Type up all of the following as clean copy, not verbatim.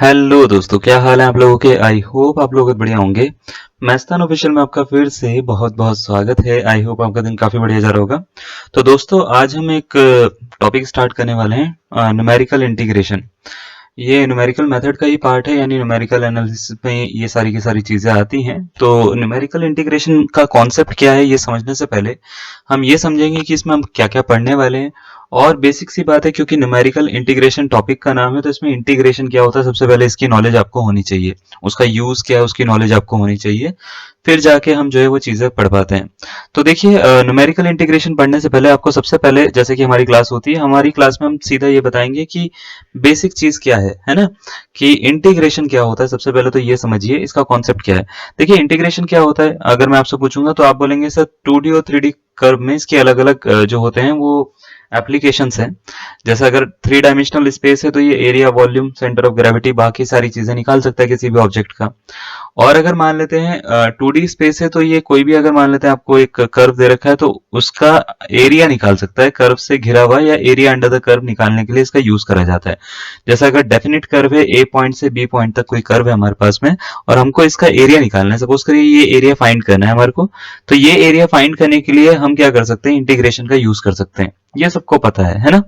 Hello दोस्तों, क्या हाल है आप लोगों के। आई होप आप लोग बढ़िया होंगे। मैस्तान ऑफिशियल में आपका फिर से बहुत बहुत स्वागत है। आई होप आपका दिन काफी बढ़िया जा रहा होगा। तो दोस्तों, आज हम एक टॉपिक स्टार्ट करने वाले हैं, न्यूमेरिकल इंटीग्रेशन। ये न्यूमेरिकल मेथड का ही पार्ट है, यानी न्यूमेरिकल एनालिसिस में ये सारी की सारी चीजें आती हैं। तो न्यूमेरिकल इंटीग्रेशन का कॉन्सेप्ट क्या है, ये समझने से पहले हम ये समझेंगे कि इसमें हम क्या क्या पढ़ने वाले हैं। और बेसिक सी बात है, क्योंकि न्यूमेरिकल इंटीग्रेशन टॉपिक का नाम है, तो इसमें इंटीग्रेशन क्या होता है सबसे पहले इसकी नॉलेज आपको होनी चाहिए। उसका यूज क्या है उसकी नॉलेज आपको होनी चाहिए। फिर जाके हम जो है वो चीजें पढ़ पाते हैं। तो देखिए, न्यूमेरिकल इंटीग्रेशन पढ़ने से पहले आपको सबसे पहले, जैसे कि हमारी क्लास होती है, हमारी क्लास में हम सीधा ये बताएंगे कि बेसिक चीज क्या है ना, कि इंटीग्रेशन क्या होता है। सबसे पहले तो ये समझिए इसका कॉन्सेप्ट क्या है। देखिए, इंटीग्रेशन क्या होता है, अगर मैं आपसे पूछूंगा तो आप बोलेंगे सर 2D और 3D कर्व में इसके अलग अलग जो होते हैं वो एप्लीकेशंस हैं। जैसे अगर 3 डायमेंशनल स्पेस है तो ये area, volume, centre of gravity, बाकी सारी चीजें निकाल सकता है किसी भी ऑब्जेक्ट का। और अगर मान लेते हैं 2D स्पेस है तो ये कोई भी, अगर मान लेते हैं आपको एक कर्व दे रखा है तो उसका एरिया निकाल सकता है। कर्व से घिरा हुआ या एरिया अंडर द कर्व निकालने के लिए इसका यूज करा जाता है। जैसे अगर डेफिनेट कर्व है, ए पॉइंट से बी पॉइंट तक कोई कर्व है हमारे पास में, और हमको इसका एरिया निकालना है। सपोज करिए ये एरिया फाइंड करना है हमारे को, तो ये एरिया फाइंड करने के लिए हम क्या कर सकते हैं, इंटीग्रेशन का यूज कर सकते हैं। ये सबको पता है ना।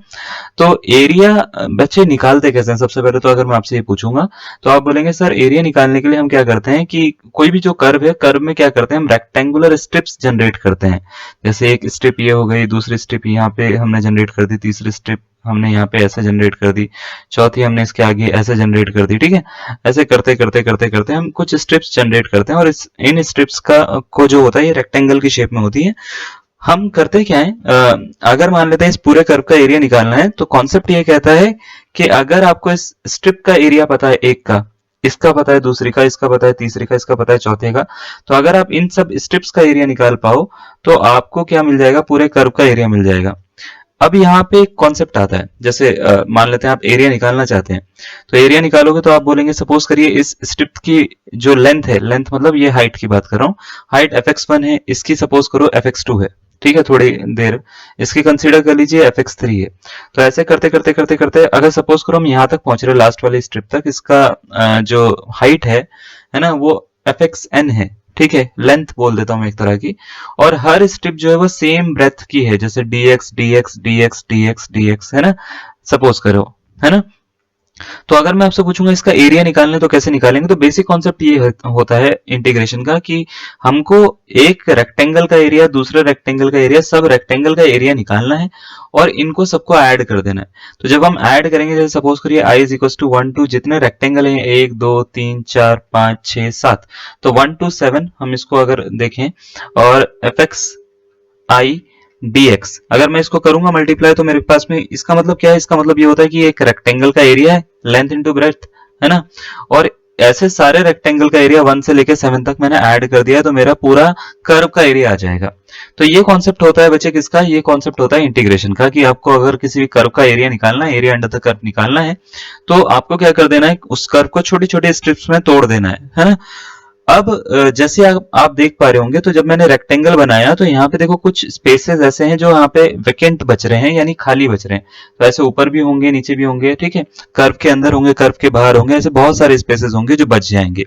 तो एरिया बच्चे निकालते कैसे हैं, सबसे पहले तो अगर मैं आपसे ये पूछूंगा तो आप बोलेंगे सर एरिया निकालने के लिए हम क्या करते हैं कि कोई भी जो कर्व है, कर्व में क्या करते हैं, हम रेक्टेंगुलर स्ट्रिप्स जनरेट करते हैं। जैसे एक स्ट्रिप ये हो गई, दूसरी स्ट्रिप यहाँ पे हमने जनरेट कर दी, तीसरी स्ट्रिप हमने यहाँ पे ऐसे जनरेट कर दी, चौथी हमने इसके आगे ऐसे जनरेट कर दी। ठीक है, ऐसे करते करते करते करते हम कुछ स्ट्रिप्स जनरेट करते हैं, और इन स्ट्रिप्स का को जो होता है ये रेक्टेंगल की शेप में होती है। हम करते क्या है, अगर मान लेते हैं इस पूरे कर्व का एरिया निकालना है, तो कॉन्सेप्ट ये कहता है कि अगर आपको इस स्ट्रिप का एरिया पता है, एक का, इसका पता है दूसरी का, इसका पता है तीसरी का, इसका पता है चौथे का, तो अगर आप इन सब स्ट्रिप्स का एरिया निकाल पाओ तो आपको क्या मिल जाएगा, पूरे कर्व का एरिया मिल जाएगा। अब यहाँ पे एक कॉन्सेप्ट आता है, जैसे मान लेते हैं आप एरिया निकालना चाहते हैं, तो एरिया निकालोगे तो आप बोलेंगे, सपोज करिए इस स्ट्रिप की जो लेंथ है, लेंथ मतलब ये हाइट की बात कर रहा हूँ, हाइट fx1 है, इसकी सपोज करो fx2 है। ठीक है, थोड़ी देर इसकी कंसीडर कर लीजिए fx3 है। तो ऐसे करते करते करते करते अगर सपोज करो हम यहाँ तक पहुंच रहे, लास्ट वाली स्ट्रिप तक, इसका जो हाइट है ना, वो fxn है। ठीक है, लेंथ बोल देता हूं एक तरह की। और हर स्ट्रिप जो है वो सेम ब्रेथ की है, जैसे dx dx dx dx dx, है ना, सपोज करो, है ना। तो अगर मैं आपसे पूछूंगा इसका एरिया निकालने तो कैसे निकालेंगे, तो बेसिक कॉन्सेप्ट ये होता है इंटीग्रेशन का, कि हमको एक रेक्टेंगल का एरिया, दूसरे रेक्टेंगल का एरिया, सब रेक्टेंगल का एरिया निकालना है और इनको सबको ऐड कर देना है। तो जब हम ऐड करेंगे, जैसे सपोज करिए i इज इक्वल टू 1 2, जितने रेक्टेंगल हैं 1 2 3 4 5 6 7, तो 1 to 7 हम इसको अगर देखें, और fx i dx अगर मैं इसको करूंगा मल्टीप्लाई, तो मेरे पास में इसका मतलब क्या है, इसका मतलब ये होता है कि एक रेक्टेंगल का एरिया है, लेंथ इनटू ब्रेड्थ, है ना। और ऐसे सारे रेक्टेंगल का एरिया 1 से लेके 7 तक मैंने ऐड कर दिया, तो मेरा पूरा कर्व का एरिया आ जाएगा। तो ये कॉन्सेप्ट होता है बच्चे किसका, ये कॉन्सेप्ट होता है इंटीग्रेशन का, कि आपको अगर किसी भी कर्व का एरिया निकालना है, एरिया अंडर द कर्व निकालना है, तो आपको क्या कर देना है, उस कर्व को छोटी छोटी स्ट्रिप्स में तोड़ देना है ना। अब जैसे आप देख पा रहे होंगे, तो जब मैंने रेक्टेंगल बनाया तो यहाँ पे देखो कुछ स्पेसेस ऐसे हैं जो यहाँ पे वेकेंट बच रहे हैं, यानी खाली बच रहे हैं। तो ऐसे ऊपर भी होंगे, नीचे भी होंगे, ठीक है, कर्व के अंदर होंगे, कर्व के बाहर होंगे, ऐसे बहुत सारे स्पेसेस होंगे जो बच जाएंगे।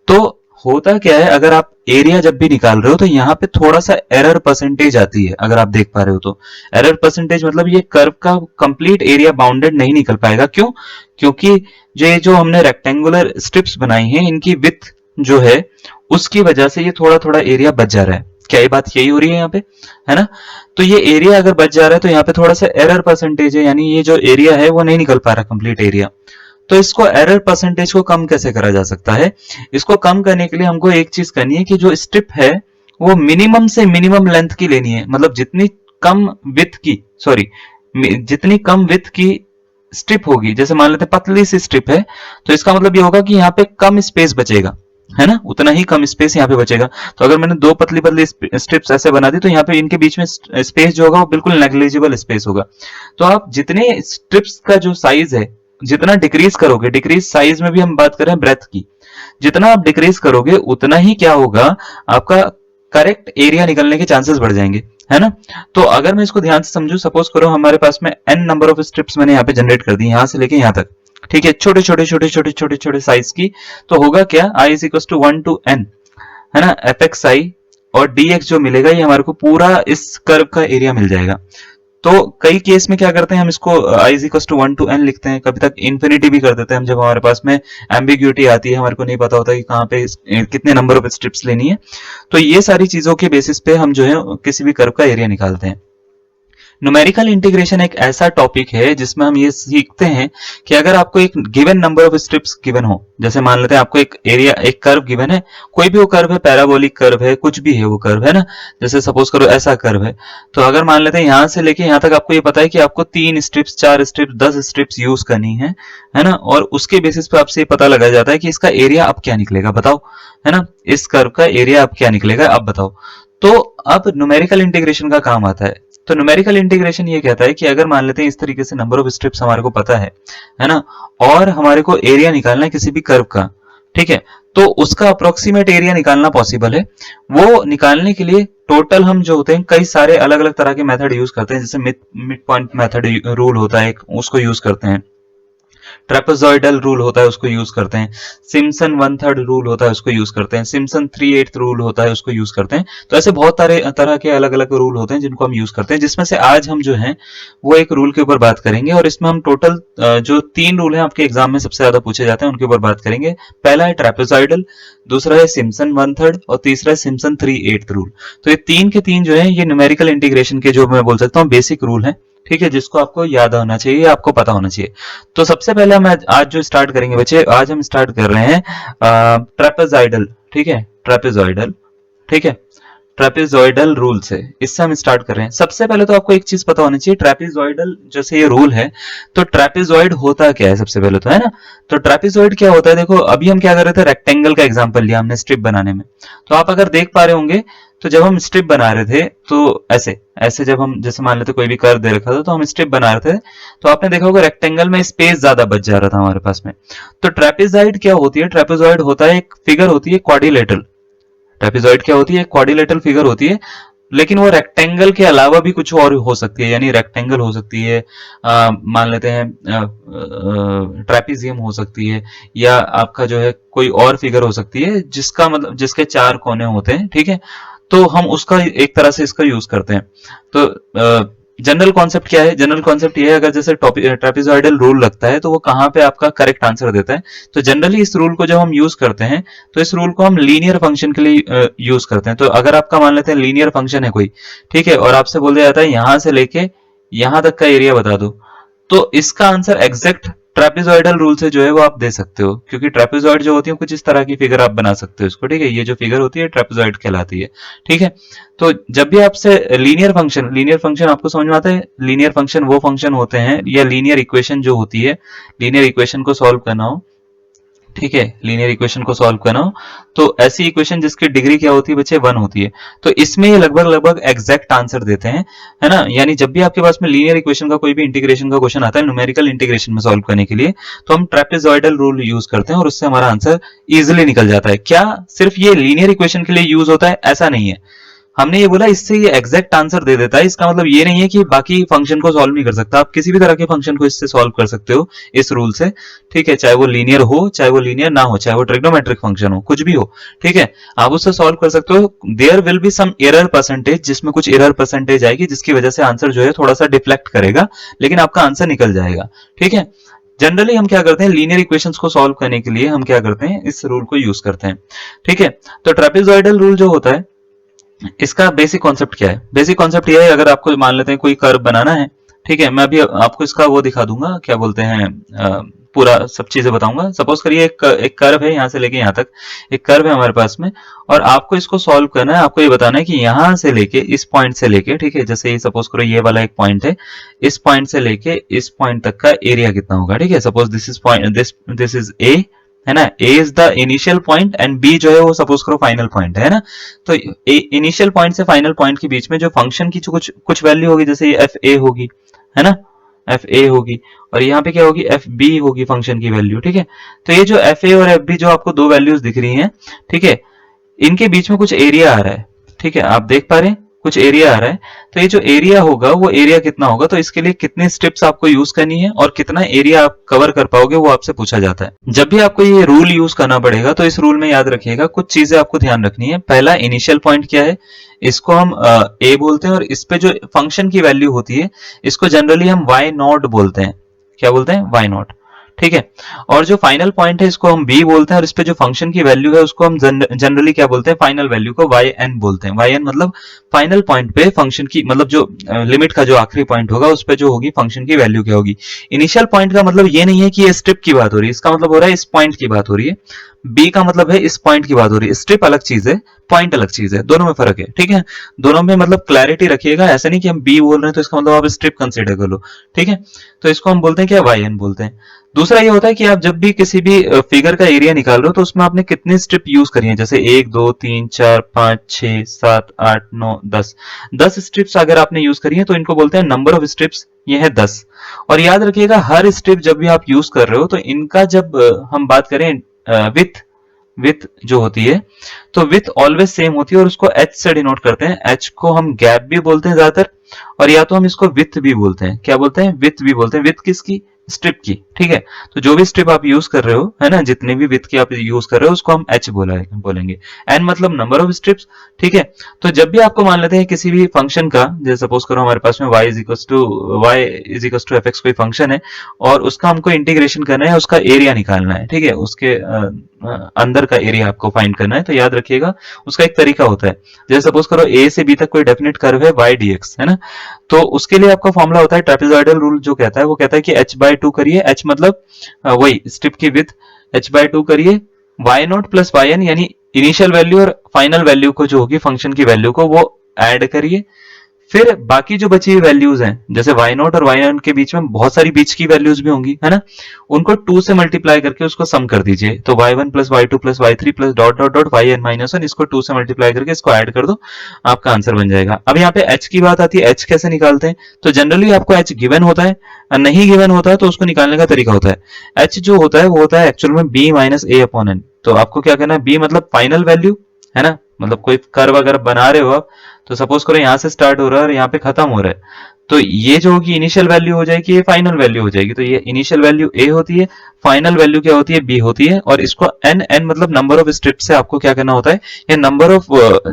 तो होता क्या है, अगर आप एरिया जब भी निकाल रहे हो तो यहाँ पे थोड़ा सा एरर परसेंटेज आती है, अगर आप देख पा रहे हो तो। एरर परसेंटेज मतलब ये कर्व का कंप्लीट एरिया बाउंडेड नहीं निकल पाएगा। क्यों? क्योंकि ये जो हमने रेक्टेंगुलर स्ट्रिप्स बनाई हैं, इनकी विड्थ जो है उसकी वजह से ये थोड़ा थोड़ा एरिया बच जा रहा है। क्या ये बात यही हो रही है यहाँ पे, है ना। तो ये एरिया अगर बच जा रहा है तो यहाँ पे थोड़ा सा एरर परसेंटेज है, यानी ये जो एरिया है वो नहीं निकल पा रहा कंप्लीट एरिया। तो इसको एरर परसेंटेज को कम कैसे करा जा सकता है, इसको कम करने के लिए हमको एक चीज करनी है कि जो स्ट्रिप है वो मिनिमम से मिनिमम लेंथ की लेनी है। मतलब जितनी कम विड्थ की, सॉरी, जितनी कम विड्थ की स्ट्रिप होगी, जैसे मान लेते हैं पतली सी स्ट्रिप है, तो इसका मतलब ये होगा कि यहाँ पे कम स्पेस बचेगा, है ना, उतना ही कम स्पेस यहाँ पे बचेगा। तो अगर मैंने दो पतली पतली स्ट्रिप्स ऐसे बना दी, तो यहाँ पे इनके बीच में स्पेस जो होगा वो बिल्कुल नेग्लिजिबल स्पेस होगा। तो आप जितने स्ट्रिप्स का जो साइज है जितना डिक्रीज करोगे, डिक्रीज साइज में भी हम बात करें ब्रेथ की, जितना आप डिक्रीज करोगे उतना ही क्या होगा, आपका करेक्ट एरिया निकलने के चांसेस बढ़ जाएंगे, है ना। तो अगर मैं इसको ध्यान से समझू, सपोज करो हमारे पास में n नंबर ऑफ स्ट्रिप्स मैंने यहाँ पे जनरेट कर दी, यहां से लेके यहां तक, ठीक है, छोटे छोटे छोटे छोटे छोटे छोटे साइज की, तो होगा क्या, I is equal to 1 to n, है ना, एफ एक्स आई, और dx जो मिलेगा ये हमारे को पूरा इस कर्व का एरिया मिल जाएगा। तो कई केस में क्या करते हैं, हम इसको i is equal to 1 to n लिखते हैं, कभी तक इन्फिनिटी भी कर देते हैं हम, जब हमारे पास में एम्बिग्यूटी आती है, हमारे को नहीं पता होता कि कहाँ पे कितने नंबर ऑफ स्ट्रिप्स लेनी है। तो ये सारी चीजों के बेसिस पे हम जो है किसी भी कर्व का एरिया निकालते हैं। न्यूमेरिकल इंटीग्रेशन एक ऐसा टॉपिक है जिसमें हम ये सीखते हैं कि अगर आपको एक given number of strips given हो, जैसे मान लेते हैं आपको एक एरिया, एक कर्व गिवन है, कोई भी वो कर्व है, पैराबोलिक कर्व है, कुछ भी है वो कर्व, है ना, जैसे सपोज करो ऐसा कर्व है, तो अगर मान लेते हैं यहां से लेके यहां तक आपको ये पता है कि आपको 3 स्ट्रिप्स, 4 स्ट्रिप्स, 10 स्ट्रिप्स यूज करनी है ना, और उसके बेसिस पे आपसे ये पता लगाया जाता है कि इसका एरिया अब क्या निकलेगा, बताओ, है ना, इस कर्व का एरिया अब क्या निकलेगा, अब बताओ। तो अब न्यूमेरिकल इंटीग्रेशन का काम आता है। तो न्यूमेरिकल इंटीग्रेशन ये कहता है कि अगर मान लेते हैं इस तरीके से नंबर ऑफ स्ट्रिप्स हमारे को पता है ना, और हमारे को एरिया निकालना है किसी भी कर्व का, ठीक है, तो उसका अप्रोक्सीमेट एरिया निकालना पॉसिबल है। वो निकालने के लिए टोटल हम जो होते हैं कई सारे अलग अलग तरह के मेथड यूज करते हैं, जैसे मिड पॉइंट मेथड रूल होता है, उसको यूज करते हैं, ट्रेपेजॉइडल रूल होता है, उसको यूज करते हैं, सिम्पसन 1/3 रूल होता है, उसको यूज करते हैं, सिम्पसन 3/8 रूल होता है, उसको यूज करते हैं। तो ऐसे बहुत सारे तरह के अलग अलग रूल होते हैं जिनको हम यूज करते हैं, जिसमें से आज हम जो है वो एक रूल के ऊपर बात करेंगे, और इसमें हम टोटल जो 3 रूल हैं आपके एग्जाम में सबसे ज्यादा पूछे जाते हैं उनके ऊपर बात करेंगे। पहला है ट्रेपेजॉइडल, दूसरा है सिम्पसन 1/3 और तीसरा है सिम्पसन 3/8 रूल। तो ये 3 के 3 जो है ये न्यूमेरिकल इंटीग्रेशन के जो मैं बोल सकता हूँ बेसिक रूल है, ठीक है, जिसको आपको याद होना चाहिए, आपको पता होना चाहिए। तो सबसे पहले हम आज जो स्टार्ट करेंगे बच्चे, आज हम स्टार्ट कर रहे हैं ट्रेपेजॉइडल, ठीक है, ट्रेपेजॉइडल, ठीक है, ट्रेपेजॉइडल रूल से, इससे हम स्टार्ट कर रहे हैं। सबसे पहले तो आपको एक चीज पता होनी चाहिए, ट्रेपेजॉइडल जैसे ये रूल है, तो ट्रेपेजॉइड होता क्या है सबसे पहले तो, है ना। तो ट्रेपेजॉइड क्या होता है, देखो अभी हम क्या कर रहे थे, रेक्टेंगल का एग्जांपल लिया हमने स्ट्रिप बनाने में। तो आप अगर देख पा रहे होंगे, तो जब हम स्ट्रिप बना रहे थे तो ऐसे ऐसे जब हम, जैसे मान लेते कोई भी कर्व दे रखा था तो हम स्ट्रिप बना रहे थे, तो आपने देखा होगा रेक्टेंगल में स्पेस ज्यादा बच जा रहा था हमारे पास में। तो ट्रेपेजॉइड क्या होती है, ट्रेपेजॉइड होता है एक फिगर होती है क्वाड्रिलेटरल, ट्रेपेजॉइड क्या होती है, क्वाड्रिलेटरल फिगर होती है, लेकिन वो रेक्टेंगल के अलावा भी कुछ और हो सकती है, यानी रेक्टेंगल हो सकती है, मान लेते हैं ट्रेपेजियम हो सकती है, या आपका जो है कोई और फिगर हो सकती है जिसका मतलब जिसके 4 कोने होते हैं, ठीक है, तो हम उसका एक तरह से इसका यूज करते हैं। तो जनरल कॉन्सेप्ट क्या है, जनरल कॉन्सेप्ट ये है, अगर जैसे ट्रेपेजॉइडल रूल लगता है तो वो कहाँ पे आपका करेक्ट आंसर देता है। तो जनरली इस रूल को जब हम यूज करते हैं तो इस रूल को हम लीनियर फंक्शन के लिए यूज करते हैं। तो अगर आपका मान लेते हैं लीनियर फंक्शन है कोई, ठीक है, और आपसे बोल दिया जाता है यहां से लेके यहां तक का एरिया बता दो, तो इसका आंसर एग्जैक्ट ट्रेपेजॉइडल रूल से जो है वो आप दे सकते हो, क्योंकि ट्रेपेजॉइड जो होती है कुछ इस तरह की फिगर आप बना सकते हो इसको, ठीक है, ये जो फिगर होती है ट्रेपेजॉइड कहलाती है, ठीक है। तो जब भी आपसे लीनियर फंक्शन आपको समझ में आता है, लीनियर फंक्शन वो फंक्शन होते हैं, या लीनियर इक्वेशन जो होती है, लीनियर इक्वेशन को सॉल्व करना हो, ठीक है, लीनियर इक्वेशन को सॉल्व करना हो, तो ऐसी इक्वेशन जिसकी डिग्री क्या होती है बच्चे, 1 होती है, तो इसमें ये लगभग लगभग एग्जैक्ट आंसर देते हैं, है ना। यानी जब भी आपके पास में लीनियर इक्वेशन का कोई भी इंटीग्रेशन का क्वेश्चन आता है न्यूमेरिकल इंटीग्रेशन में सॉल्व करने के लिए, तो हम ट्रेपेजॉइडल रूल यूज करते हैं और उससे हमारा आंसर इजिली निकल जाता है। क्या सिर्फ ये लीनियर इक्वेशन के लिए यूज होता है, ऐसा नहीं है, हमने ये बोला इससे ये एग्जैक्ट आंसर दे देता है, इसका मतलब ये नहीं है कि बाकी फंक्शन को सॉल्व नहीं कर सकता, आप किसी भी तरह के फंक्शन को इससे सॉल्व कर सकते हो इस रूल से, ठीक है, चाहे वो लीनियर हो, चाहे वो लीनियर ना हो, चाहे वो ट्रिग्नोमेट्रिक फंक्शन हो, कुछ भी हो, ठीक है, आप उससे सॉल्व कर सकते हो। There will be some error percentage, जिसमें कुछ एरर परसेंटेज आएगी जिसकी वजह से आंसर जो है थोड़ा सा डिफ्लेक्ट करेगा, लेकिन आपका आंसर निकल जाएगा, ठीक है। जनरली हम क्या करते हैं, लीनियर इक्वेशंस को सॉल्व करने के लिए हम क्या करते हैं, इस रूल को यूज करते हैं, ठीक है। तो ट्रेपेजॉइडल रूल जो होता है, इसका बेसिक कॉन्सेप्ट क्या है, बेसिक कॉन्सेप्ट ये है, अगर आपको मान लेते हैं कोई कर्व बनाना है, ठीक है, मैं अभी आपको इसका वो दिखा दूंगा, क्या बोलते हैं, पूरा सब चीजें बताऊंगा। सपोज करिए एक कर्व है, यहां से लेके यहां तक एक कर्व है हमारे पास में, और आपको इसको सॉल्व करना है, आपको ये बताना है कि यहां से लेके इस पॉइंट से लेके, ठीक है, जैसे ये सपोज करो ये वाला एक पॉइंट है, इस पॉइंट से लेके इस पॉइंट तक का एरिया कितना होगा, ठीक है। Suppose this is point, this is A, है ना, A is the initial point and B जो है वो सपोज करो फाइनल पॉइंट है ना। तो इनिशियल पॉइंट से फाइनल पॉइंट के बीच में जो फंक्शन की जो कुछ वैल्यू होगी, जैसे ये एफ ए होगी, है ना, एफ ए होगी, और यहाँ पे क्या होगी, एफ बी होगी फंक्शन की वैल्यू, ठीक है। तो ये जो एफ ए और एफ बी जो आपको दो वैल्यूज दिख रही हैं, ठीक है, इनके बीच में कुछ एरिया आ रहा है, ठीक है, आप देख पा रहे हैं कुछ एरिया आ रहा है, तो ये जो एरिया होगा वो एरिया कितना होगा, तो इसके लिए कितनी स्ट्रिप्स आपको यूज करनी है और कितना एरिया आप कवर कर पाओगे वो आपसे पूछा जाता है। जब भी आपको ये रूल यूज करना पड़ेगा तो इस रूल में याद रखिएगा कुछ चीजें आपको ध्यान रखनी है। पहला, इनिशियल पॉइंट क्या है, इसको हम ए बोलते हैं, और इस पे जो फंक्शन की वैल्यू होती है इसको जनरली हम वाई नॉट बोलते हैं। क्या बोलते हैं? Y naught. ठीक है। और जो फाइनल पॉइंट है इसको हम बी बोलते हैं, और इस पे जो फंक्शन की वैल्यू है उसको हम जनरली क्या बोलते हैं? फाइनल वैल्यू को वाई एन बोलते हैं। वाई एन मतलब फाइनल पॉइंट पे फंक्शन की, मतलब जो लिमिट का जो आखिरी पॉइंट होगा उस पे जो होगी फंक्शन की वैल्यू क्या होगी। इनिशियल पॉइंट का मतलब ये नहीं है कि ये स्ट्रिप की बात हो रही है, इसका मतलब हो रहा है इस पॉइंट की बात हो रही है। बी का मतलब है इस पॉइंट की बात हो रही है। स्ट्रिप अलग चीज है, पॉइंट अलग चीज है, दोनों में फर्क है। ठीक है, दोनों में मतलब क्लैरिटी रखिएगा, ऐसा नहीं कि हम बी बोल रहे हैं तो इसका मतलब आप स्ट्रिप कंसीडर कर लो। ठीक है, तो इसको हम बोलते हैं क्या? वाई एन बोलते हैं। दूसरा ये होता है कि आप जब भी किसी भी फिगर का एरिया निकाल रहे हो तो उसमें आपने कितनी स्ट्रिप यूज करी है, जैसे 1 2 3 4 5 6 7 8 9 10 10 स्ट्रिप्स अगर आपने यूज करी है तो इनको बोलते हैं नंबर ऑफ स्ट्रिप्स, ये है 10। और याद रखिएगा हर स्ट्रिप जब भी आप यूज कर रहे हो तो इनका जब हम बात करें विथ जो होती है तो विथ ऑलवेज सेम होती है, और उसको एच से डिनोट करते हैं। एच को हम गैप भी बोलते हैं ज्यादातर, और या तो हम इसको विथ भी बोलते हैं। क्या बोलते हैं? विथ भी बोलते हैं। विथ किसकी? स्ट्रिप की। ठीक है, तो जो भी स्ट्रिप आप यूज कर रहे हो, है ना, जितने भी विथ की आप यूज कर रहे हो उसको हम एच बोलेंगे। एन मतलब नंबर ऑफ स्ट्रिप्स। ठीक है, तो जब भी आपको मान लेते हैं किसी भी फंक्शन का, जैसे सपोज करो हमारे पास में y is equal to f x कोई फंक्शन है और उसका हमको इंटीग्रेशन करना है, उसका एरिया निकालना है। ठीक है, उसके अंदर का एरिया आपको फाइंड करना है, तो याद रखिएगा उसका एक तरीका होता है। जैसे सपोज करो a से b तक कोई डेफिनेट कर्व है y dx, है ना, तो उसके लिए आपका फॉर्मूला होता है ट्रेपेजॉइडल रूल, जो कहता है वो कहता है कि h/2 करिए, h मतलब वही स्ट्रिप की विड्थ, h/2 करिए y naught plus y n, यानी इनिशियल वैल्यू और फाइनल वैल्यू को जो होगी फंक्शन की वैल्यू को वो ऐड करिए। फिर बाकी जो बची हुई वैल्यूज हैं, जैसे y नॉट और y1 के बीच में बहुत सारी बीच की वैल्यूज भी होंगी, है ना, उनको 2 से मल्टीप्लाई करके उसको सम कर दीजिए। तो y1 plus y2 plus y3 plus dot dot dot yn-1, इसको 2 से मल्टीप्लाई करके इसको ऐड कर दो, आपका आंसर बन जाएगा। अब यहाँ पे h की बात आती है, h कैसे निकालते हैं? तो जनरली आपको h गिवन होता है, नहीं गिवन होता है तो उसको निकालने का तरीका होता है। h जो होता है वो होता है एक्चुअल में b minus a upon n। तो आपको क्या करना है? b मतलब फाइनल वैल्यू, है ना, मतलब कोई कर्व अगर बना रहे हो आप, तो सपोज करो यहां से स्टार्ट हो रहा है और यहाँ पे खत्म हो रहा है, तो ये जो होगी इनिशियल वैल्यू हो जाएगी, ये फाइनल वैल्यू हो जाएगी। तो ये इनिशियल वैल्यू a होती है, फाइनल वैल्यू क्या होती है? b होती है, और इसको n मतलब नंबर ऑफ स्ट्रिप से आपको क्या करना होता है? ये नंबर ऑफ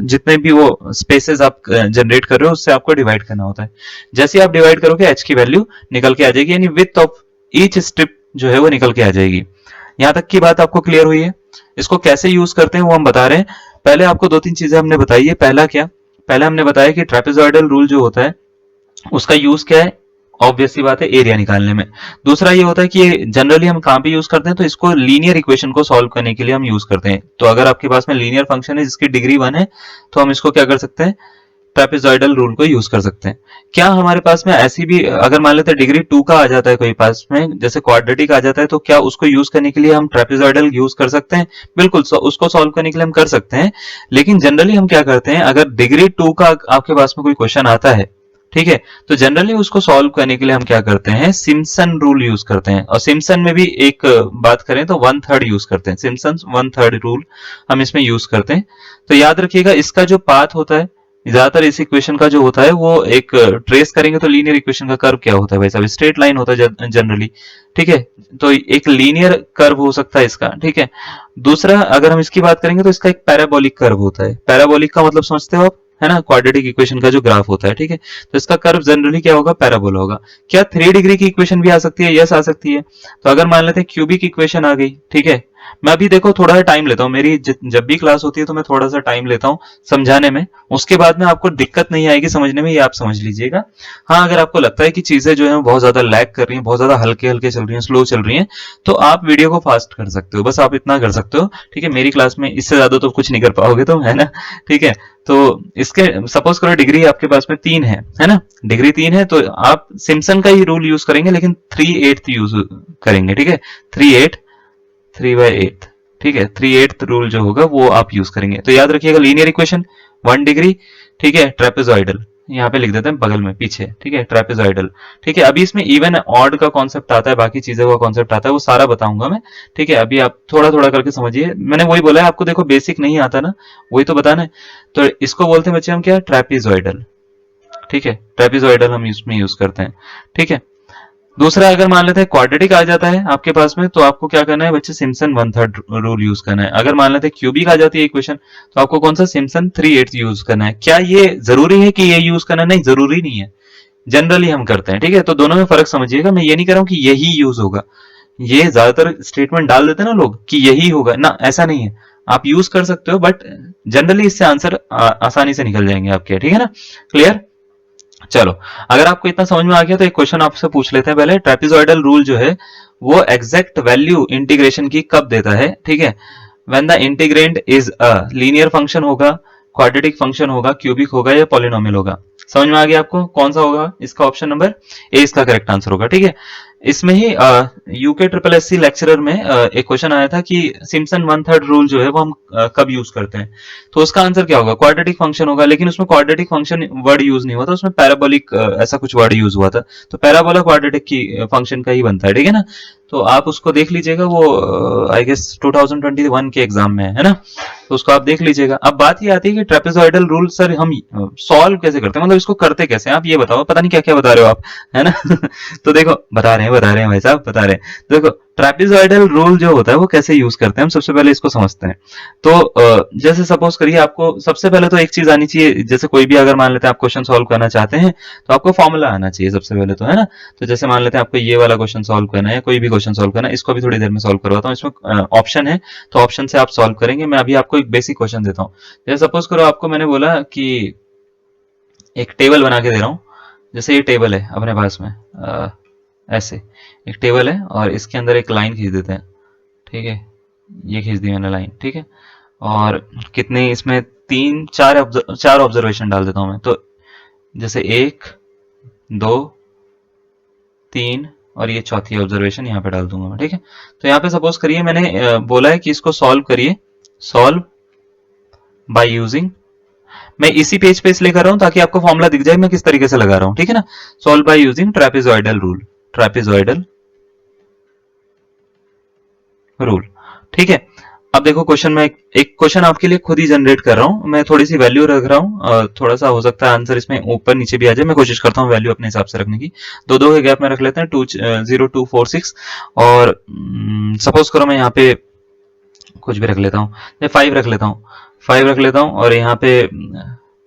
जितने भी वो स्पेसेस आप जनरेट कर रहे हो उससे आपको डिवाइड करना होता है। जैसे आप डिवाइड करोगे h की वैल्यू निकल के आ जाएगी, यानी विड्थ ऑफ ईच स्ट्रिप जो है वो निकल के आ जाएगी। यहां तक की बात आपको क्लियर हुई है? इसको कैसे यूज करते हैं वो हम बता रहे हैं। पहले आपको 2-3 चीजें हमने बताई है। पहला क्या? पहले हमने बताया कि ट्रेपेजॉइडल रूल जो होता है उसका यूज क्या है? ऑब्वियस सी बात है, एरिया निकालने में। दूसरा ये होता है कि जनरली हम कहां पे यूज करते हैं? तो इसको लीनियर इक्वेशन को सॉल्व करने के लिए हम यूज करते हैं। तो अगर आपके पास में लीनियर फंक्शन है जिसकी डिग्री 1 है तो हम इसको क्या कर सकते हैं? ट्रेपेजॉइडल रूल को यूज कर सकते हैं। क्या हमारे पास में ऐसी भी अगर मान लेते हैं डिग्री 2 का आ जाता है कोई पास में, जैसे क्वाड्रेटिक आ जाता है, तो क्या उसको यूज करने के लिए हम ट्रेपेजॉइडल यूज कर सकते हैं? बिल्कुल, उसको सॉल्व करने के लिए हम कर सकते हैं। लेकिन जनरली हम क्या करते हैं, अगर डिग्री 2 का आपके पास में कोई क्वेश्चन आता है, ठीक है, तो जनरली उसको सॉल्व करने के लिए हम क्या करते हैं? सिम्पसन रूल यूज करते हैं। और सिम्पसन में भी एक बात करें तो 1/3 यूज करते हैं। सिम्पसन 1/3 रूल हम इसमें यूज करते हैं। तो याद रखिएगा इसका जो पाथ होता है, ज्यादातर इस इक्वेशन का जो होता है वो एक ट्रेस करेंगे तो लीनियर इक्वेशन का कर्व क्या होता है भाई साहब? स्ट्रेट लाइन होता है जनरली। ठीक है, तो एक लीनियर कर्व हो सकता है इसका। ठीक है, दूसरा अगर हम इसकी बात करेंगे तो इसका एक पैराबोलिक कर्व होता है। पैराबोलिक का मतलब समझते हो आप, है ना, क्वाड्रेटिक इक्वेशन का जो ग्राफ होता है। ठीक है, तो इसका कर्व जनरली क्या होगा? पैराबोला होगा। क्या 3 डिग्री की इक्वेशन भी आ सकती है? यस, आ सकती है। तो अगर मान लेते हैं क्यूबिक इक्वेशन आ गई, ठीक है, मैं अभी देखो थोड़ा सा टाइम लेता हूँ, मेरी जब भी क्लास होती है तो मैं थोड़ा सा टाइम लेता हूँ समझाने में, उसके बाद में आपको दिक्कत नहीं आएगी समझने में, ये आप समझ लीजिएगा। हाँ, अगर आपको लगता है कि चीजें जो है बहुत ज्यादा लैग कर रही हैं, बहुत ज्यादा हल्के हल्के चल रही हैं, स्लो चल रही हैं, तो आप वीडियो को फास्ट कर सकते हो, बस आप इतना कर सकते हो। ठीक है, मेरी क्लास में इससे ज्यादा तो कुछ नहीं कर पाओगे तुम, है ना। ठीक है, तो इसके सपोज करो डिग्री आपके पास में 3 है ना, डिग्री 3 है, तो आप सिम्पसन का ही रूल यूज करेंगे, लेकिन 3/8 यूज करेंगे। ठीक है, 3/8, ठीक है, 3/8 रूल जो होगा वो आप यूज करेंगे। तो याद रखिएगा लीनियर इक्वेशन 1 डिग्री, ठीक है, ट्रेपेजॉइडल, यहाँ पे लिख देते हैं बगल में पीछे, ठीक है, ट्रेपेजॉइडल। ठीक है, अभी इसमें इवन ऑड का कॉन्सेप्ट आता है, बाकी चीजों का कॉन्सेप्ट आता है, वो सारा बताऊंगा मैं। ठीक है, अभी आप थोड़ा थोड़ा करके समझिए, मैंने वही बोला है आपको, देखो बेसिक नहीं आता ना, वही तो बताना है। तो इसको बोलते हैं बच्चे हम क्या, ट्रेपेजॉइडल। ठीक है, ट्रेपेजॉइडल हम इसमें यूज करते हैं। ठीक है, दूसरा अगर मान लेते हैं क्वाड्रेटिक आ जाता है आपके पास में, तो आपको क्या करना है बच्चे, सिम्पसन 1/3 रूल यूज करना है। अगर मान लेते हैं क्यूबिक आ जाती है इक्वेशन, तो आपको कौन सा, सिम्पसन 3/8 यूज करना है। क्या ये जरूरी है कि ये यूज करना, नहीं जरूरी नहीं है, जनरली हम करते हैं। ठीक है, तो दोनों में फर्क समझिएगा, मैं ये नहीं कह रहा हूं कि यही यूज होगा, ये ज्यादातर स्टेटमेंट डाल देते हैं ना लोग कि यही होगा ना, ऐसा नहीं है, आप यूज कर सकते हो, बट जनरली इससे आंसर आसानी से निकल जाएंगे आपके। ठीक है ना, क्लियर। चलो, अगर आपको इतना समझ में आ गया तो एक क्वेश्चन आपसे पूछ लेते हैं पहले। ट्रेपेजॉइडल रूल जो है वो एग्जैक्ट वैल्यू इंटीग्रेशन की कब देता है। ठीक है, when the integrand is a linear function होगा, क्वाड्रेटिक फंक्शन होगा, क्यूबिक होगा या पॉलिनोमियल होगा। समझ में आ गया आपको कौन सा होगा, इसका ऑप्शन नंबर ए इसका करेक्ट आंसर होगा। ठीक है, इसमें ही यूके ट्रिपल एससी लेक्चरर में एक क्वेश्चन आया था कि सिम्पसन 1/3 रूल जो है वो हम कब यूज करते हैं, तो उसका आंसर क्या होगा, क्वाड्रेटिक फंक्शन होगा, लेकिन उसमें क्वाड्रेटिक फंक्शन वर्ड यूज नहीं हुआ था, उसमें पैराबोलिक ऐसा कुछ वर्ड यूज हुआ था, तो पैराबोला क्वाड्रेटिक की फंक्शन का ही बनता है। ठीक है ना, तो आप उसको देख लीजिएगा, वो आई गेस 2021 के एग्जाम में है ना, तो उसको आप देख लीजिएगा। अब बात ये आती है कि ट्रेपेजॉइडल रूल सर हम सॉल्व कैसे करते हैं, मतलब इसको करते कैसे हैं, आप ये बताओ, पता नहीं क्या क्या बता रहे हो आप, है ना तो देखो बता रहे हैं भाई साहब, बता रहे हैं। देखो ट्रेपेजॉइडल रूल जो होता है वो कैसे यूज करते हैं, हम सबसे पहले इसको समझते हैं। तो जैसे सपोज करिए, आपको सबसे पहले तो एक चीज आनी चाहिए, जैसे कोई भी अगर मान लेते हैं आप क्वेश्चन सॉल्व करना चाहते हैं, तो आपको फॉर्मूला आना चाहिए सबसे पहले तो, है ना। तो जैसे मान लेते हैं आपको ये वाला क्वेश्चन सॉल्व करना है, कोई भी क्वेश्चन सॉल्व करना है, इसको भी थोड़ी देर में सॉल्व करवाता हूँ। इसमें ऑप्शन है, तो ऑप्शन से आप सॉल्व करेंगे। मैं अभी आपको एक बेसिक क्वेश्चन देता हूँ। जैसे सपोज करो आपको मैंने बोला कि एक टेबल बना के दे रहा हूँ, जैसे ये टेबल है अपने पास में, ऐसे एक टेबल है और इसके अंदर एक लाइन खींच देते हैं। ठीक है, ये खींच दी मैंने लाइन। ठीक है, और कितने इसमें चार ऑब्जर्वेशन डाल देता हूं मैं, तो जैसे 1 2 3 और ये चौथी ऑब्जर्वेशन यहाँ पे डाल दूंगा मैं। ठीक है, तो यहाँ पे सपोज करिए मैंने बोला है कि इसको सॉल्व करिए, सॉल्व बाय यूजिंग, मैं इसी पेज पे इसलिए कर रहा हूं ताकि आपको फॉर्मूला दिख जाए मैं किस तरीके से लगा रहा हूं। ठीक है ना, solve by using trapezoidal rule, trapezoidal rule. ठीक है, अब देखो क्वेश्चन में एक क्वेश्चन आपके लिए खुद ही जनरेट कर रहा हूं, मैं थोड़ी सी वैल्यू रख रहा हूं, थोड़ा सा हो सकता है आंसर इसमें ऊपर नीचे भी आ जाए, मैं कोशिश करता हूं वैल्यू अपने हिसाब से रखने की। दो के गैप में रख लेते हैं, 20246, और सपोज करो मैं यहाँ पे कुछ भी रख लेता हूँ, 5 रख लेता हूँ, 5 रख लेता हूँ, और यहाँ पे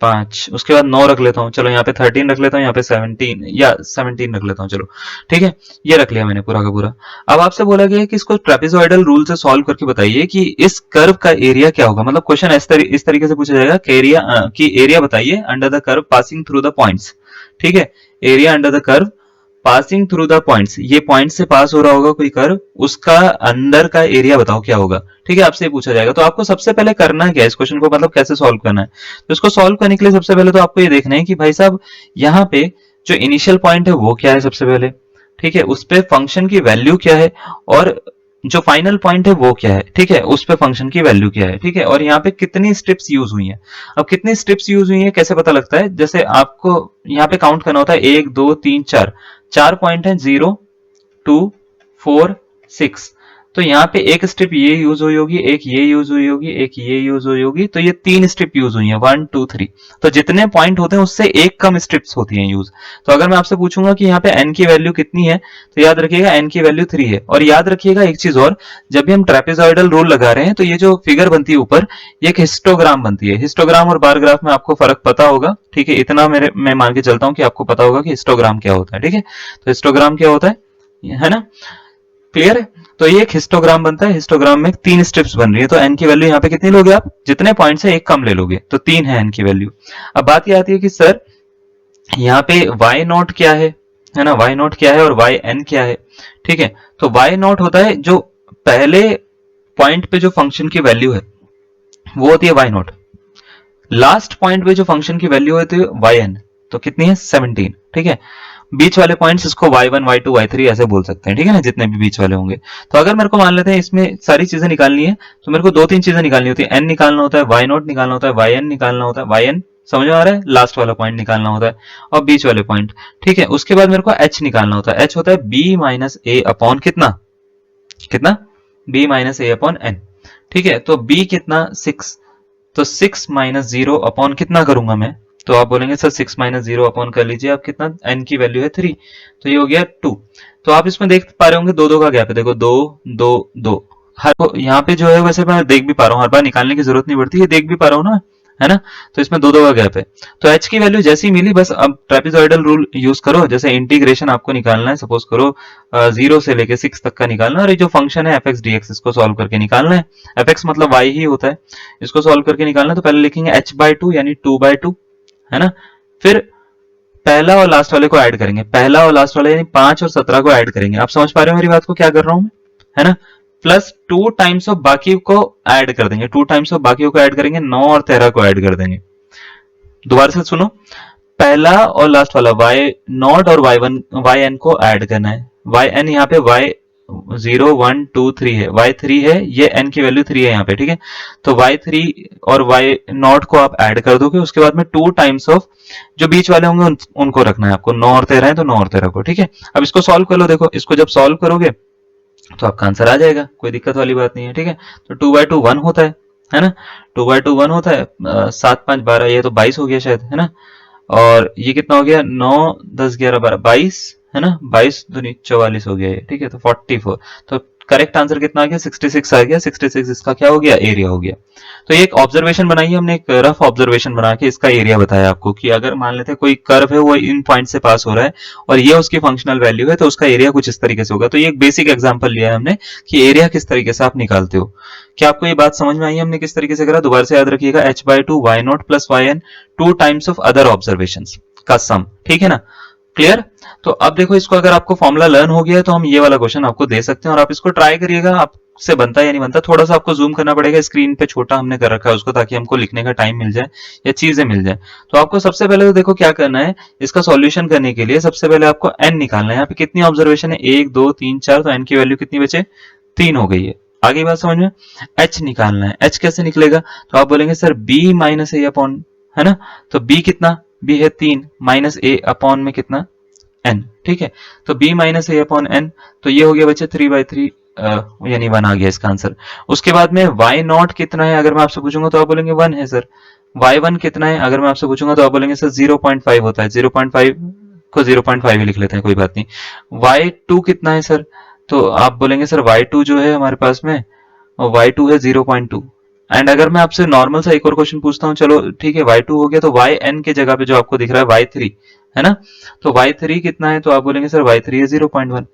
5, उसके बाद 9 रख लेता हूँ, चलो यहाँ पे 13 रख लेता हूँ, यहाँ पे 17 या 17 रख लेता हूँ, चलो ठीक है, ये रख लिया मैंने पूरा का पूरा। अब आपसे बोला गया है कि इसको ट्रेपेजॉइडल रूल से सॉल्व करके बताइए कि इस कर्व का एरिया क्या होगा। मतलब क्वेश्चन इस तरीके से पूछा जाएगा कि एरिया बताइए under the curve passing through the points. ठीक है, area under the curve passing through the points, ये पॉइंट से पास हो रहा होगा कोई कर्व, उसका अंदर का एरिया बताओ क्या होगा। ठीक है, आपसे पूछा जाएगा, तो आपको सबसे पहले करना है क्या इस क्वेश्चन को, मतलब कैसे सॉल्व करना है। तो इसको सॉल्व करने के लिए सबसे पहले तो आपको ये देखना है कि भाई साहब यहाँ पे जो इनिशियल पॉइंट है वो क्या है सबसे पहले। ठीक है, उस पे फंक्शन की वैल्यू क्या है, और जो फाइनल पॉइंट है वो क्या है। ठीक है, उस पे फंक्शन की वैल्यू क्या है। ठीक है, और यहाँ पे कितनी स्ट्रिप्स यूज हुई हैं। अब कितनी स्ट्रिप्स यूज हुई हैं कैसे पता लगता है, जैसे आपको यहाँ पे काउंट करना होता है 1 2 3 4 पॉइंट है, 0 2 4 6, तो यहाँ पे एक स्ट्रिप ये यूज हुई होगी, एक ये यूज हुई होगी, एक ये यूज हुई होगी, तो ये 3 स्ट्रिप यूज हुई है, 1 2 3। तो जितने पॉइंट होते हैं उससे एक कम स्ट्रिप्स होती हैं यूज। तो अगर मैं आपसे पूछूंगा कि यहाँ पे n की वैल्यू कितनी है, तो याद रखिएगा n की वैल्यू 3 है। और याद रखिएगा एक चीज और, जब भी हम ट्रेपेजॉइडल रूल लगा रहे हैं तो ये जो फिगर बनती है ऊपर, ये एक हिस्टोग्राम बनती है। हिस्टोग्राम और बार ग्राफ में आपको फर्क पता होगा। ठीक है, इतना मैं मान के चलता हूँ कि आपको पता होगा कि हिस्टोग्राम क्या होता है। ठीक है, तो हिस्टोग्राम क्या होता है ना, क्लियर है। तो ये एक हिस्टोग्राम बनता है, हिस्टोग्राम में 3 स्ट्रिप्स बन रही है, तो n की वैल्यू यहाँ पे कितनी लोगे आप, जितने पॉइंट से एक कम ले लोगे, तो 3 है n की वैल्यू। अब बात ये आती है कि सर यहाँ पे y नॉट क्या है ना, y नॉट क्या है और yn क्या है। ठीक है, तो y नॉट होता है जो पहले पॉइंट पे जो फंक्शन की वैल्यू है वो होती है y नॉट, लास्ट पॉइंट पे जो फंक्शन की वैल्यू होती है yn, तो कितनी है 17। ठीक है, बीच वाले पॉइंट्स इसको y1 y2 y3 ऐसे बोल सकते हैं। ठीक है ना, जितने भी बीच वाले होंगे। तो अगर मेरे को मान लेते हैं इसमें सारी चीजें निकालनी है, तो मेरे को 2-3 चीजें निकालनी होती है, n निकालना होता है, y नॉट निकालना होता है, yn निकालना होता है, yn समझ में आ रहा है? लास्ट वाला पॉइंट निकालना होता है और बीच वाले पॉइंट। ठीक है, उसके बाद मेरे को एच निकालना होता है। एच होता है बी माइनस ए अपॉन कितना, कितना, बी माइनस ए अपॉन एन। ठीक है, तो बी कितना 6, तो 6 माइनस 0 अपॉन कितना करूंगा मैं, तो आप बोलेंगे सर 6 माइनस 0 अपॉन कर लीजिए आप, कितना, एन की वैल्यू है 3, तो ये हो गया 2। तो आप इसमें देख पा रहे होंगे दो दो का गैप है, देखो 2 2 2, हर यहाँ पे जो है वैसे मैं देख भी पा रहा हूँ, हर बार निकालने की जरूरत नहीं पड़ती, ये देख भी पा रहा हूँ ना, है ना। तो इसमें दो दो का गैप है, तो एच की वैल्यू जैसी मिली बस अब ट्रेपेजॉइडल रूल यूज करो। जैसे इंटीग्रेशन आपको निकालना है, सपोज करो 0 से लेके 6 तक का निकालना है, और ये जो फंक्शन है एफ एक्स डी एक्स, इसको सॉल्व करके निकालना है। एफ एक्स मतलब वाई ही होता है, इसको सॉल्व करके निकालना है। तो पहले लिखेंगे h बाई टू यानी 2/2, है ना। फिर पहला और लास्ट वाले को ऐड करेंगे, पहला और लास्ट वाला यानी 5 और 17 को ऐड करेंगे। आप समझ पा रहे हो मेरी बात को, क्या कर रहा हूं मैं, है ना। प्लस 2 टाइम्स ऑफ बाकी को ऐड कर देंगे, 2 टाइम्स ऑफ बाकी को ऐड करेंगे, 9 और 13 को ऐड कर देंगे। दोबारा से सुनो, पहला और लास्ट वाला y नॉट और y1 yn को ऐड करना है। yn यहाँ पे y 0 1 2 3 है, y3 है, ये n की वैल्यू 3 है यहाँ पे। ठीक है, तो y3 और y नॉट को आप ऐड कर दोगे, उसके बाद में 2 टाइम्स ऑफ जो बीच वाले होंगे उनको रखना है आपको। 9 और 13 है तो 9 और 13 को। ठीक है, अब इसको सॉल्व कर लो। देखो इसको जब सॉल्व करोगे तो आपका आंसर आ जाएगा, कोई दिक्कत वाली बात नहीं है। ठीक है, तो 2/2 1 होता है ना, 2/2 1 होता है, 7 5 12, ये तो 22 हो गया शायद, है ना। और ये कितना हो गया, 9 10 11 12 22, है ना, 22 दूनी 44 हो गया ये। ठीक है, तो 44, तो करेक्ट आंसर कितना आ गया, 66 आ गया। 66 इसका क्या हो गया, एरिया हो गया। तो ये एक ऑब्जर्वेशन बनाई हमने, एक रफ ऑब्जर्वेशन बना के इसका एरिया बताया आपको कि अगर मान लेते हैं कोई कर्व है वो इन पॉइंट से पास हो रहा है और ये उसकी फंक्शनल वैल्यू है, तो उसका एरिया कुछ इस तरीके से होगा। तो ये एक बेसिक एग्जांपल लिया है हमने कि एरिया किस तरीके से आप निकालते हो। क्या आपको ये बात समझ में आई, हमने किस तरीके से करा? दोबारा से याद रखिएगा, h/2 y naught plus yn 2 times of other observations का सम। ठीक है ना, क्लियर। तो अब देखो इसको अगर आपको फॉर्मूला लर्न हो गया है तो हम ये वाला क्वेश्चन आपको दे सकते हैं और आप इसको ट्राई करिएगा, आपसे बनता है या नहीं बनता। थोड़ा सा आपको जूम करना पड़ेगा, स्क्रीन पे छोटा हमने कर रखा है उसको, ताकि हमको लिखने का टाइम मिल जाए या चीजें मिल जाए। तो आपको सबसे पहले तो देखो क्या करना है, इसका सॉल्यूशन करने के लिए सबसे पहले आपको n निकालना है। यहाँ पे कितनी ऑब्जर्वेशन है, 1 2 3 4, तो n की वैल्यू कितनी बचे, 3 हो गई है। आगे बात समझ में। h निकालना है, h कैसे निकलेगा, तो आप बोलेंगे सर b माइनस ए अपॉन, है ना, तो b कितना, b है 3 माइनस ए अपॉन में कितना, n। ठीक है, तो b माइनस ए अपॉन एन, तो ये हो गया बच्चे 3/3, यानी 1 आ गया इसका आंसर। उसके बाद में y नॉट कितना है अगर मैं आपसे पूछूंगा तो आप बोलेंगे 1 है सर। y1 कितना है अगर मैं आपसे पूछूंगा तो आप बोलेंगे सर 0.5 होता है। 0.5 को 0.5 ही लिख लेते हैं, कोई बात नहीं। y2 कितना है सर, तो आप बोलेंगे सर y2 जो है हमारे पास में, y2 है 0.2। एंड अगर मैं आपसे नॉर्मल सा एक और क्वेश्चन पूछता हूँ, चलो ठीक है y2 हो गया, तो yn के जगह पे जो आपको दिख रहा है y3, है ना, तो y3 कितना है, तो आप बोलेंगे सर y3 है 0.1।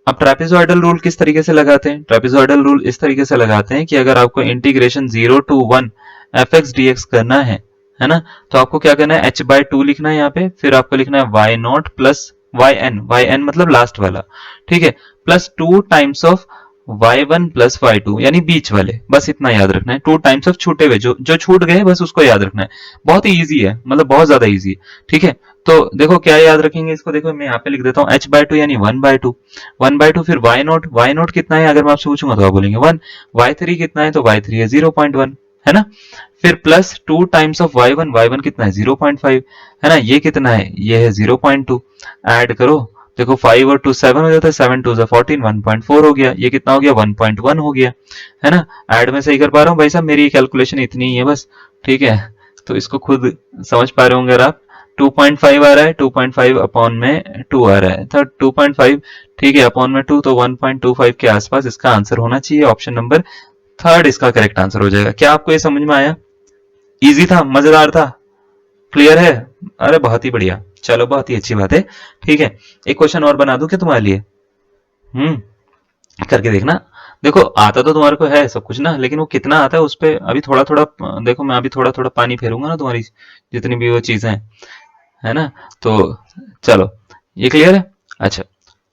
अब ट्रेपेजॉइडल रूल किस तरीके से लगाते हैं, ट्रेपेजॉइडल रूल इस तरीके से लगाते हैं कि अगर आपको integration 0 to 1 F x D x करना है ना, तो आपको क्या करना है, h/2 लिखना है यहाँ पे, फिर आपको लिखना है y नॉट प्लस yn मतलब लास्ट वाला। ठीक है, plus 2 times of y1 plus y2 यानी बीच वाले, बस इतना याद रखना है। 2 टाइम्स ऑफ छूटे हुए जो छूट गए बस उसको याद रखना है। बहुत ही ईजी है, मतलब बहुत ज्यादा ईजी है। ठीक है, तो देखो क्या याद रखेंगे इसको, देखो मैं यहाँ पे लिख देता हूँ h/2 यानी 1/2, 1/2, फिर y नॉट कितना है अगर मैं आपसे पूछूंगा तो आप बोलेंगे 1, y3 कितना है, तो y3 है 0.1, है ना, फिर प्लस 2 टाइम्स ऑफ y1 कितना है 0.5, है ना, ये कितना है, ये है 0.2, ऐड करो, देखो 5 और 2 7 हो जाता है, 7 2 14, 1.4 हो गया, ये कितना हो गया 1.1 हो गया, है ना। ऐड में सही कर पा रहा हूँ भाई साहब, मेरी कैलकुलेशन इतनी ही है बस। ठीक है, तो इसको खुद समझ पा रहे होंगे अगर आप। 2.5 आ रहा है, 2.5 अपॉन में 2 आ रहा है, तो 2.5, ठीक है, अपॉन में 2, तो 1.25 के आसपास इसका आंसर होना चाहिए। ऑप्शन नंबर 3 इसका करेक्ट आंसर हो जाएगा। क्या आपको ये समझ में आया? इजी था, मजेदार था, क्लियर है? अरे बहुत ही बढ़िया, चलो बहुत ही अच्छी बात है। ठीक है, एक क्वेश्चन और बना दूं क्या तुम्हारे लिए? करके देखना। देखो आता तो तुम्हारे को है सब कुछ ना, लेकिन वो कितना आता है उस पे अभी थोड़ा थोड़ा, देखो मैं अभी थोड़ा थोड़ा पानी फेरूंगा ना तुम्हारी जितनी भी वो चीजें हैं, है ना। तो चलो, ये क्लियर है। अच्छा,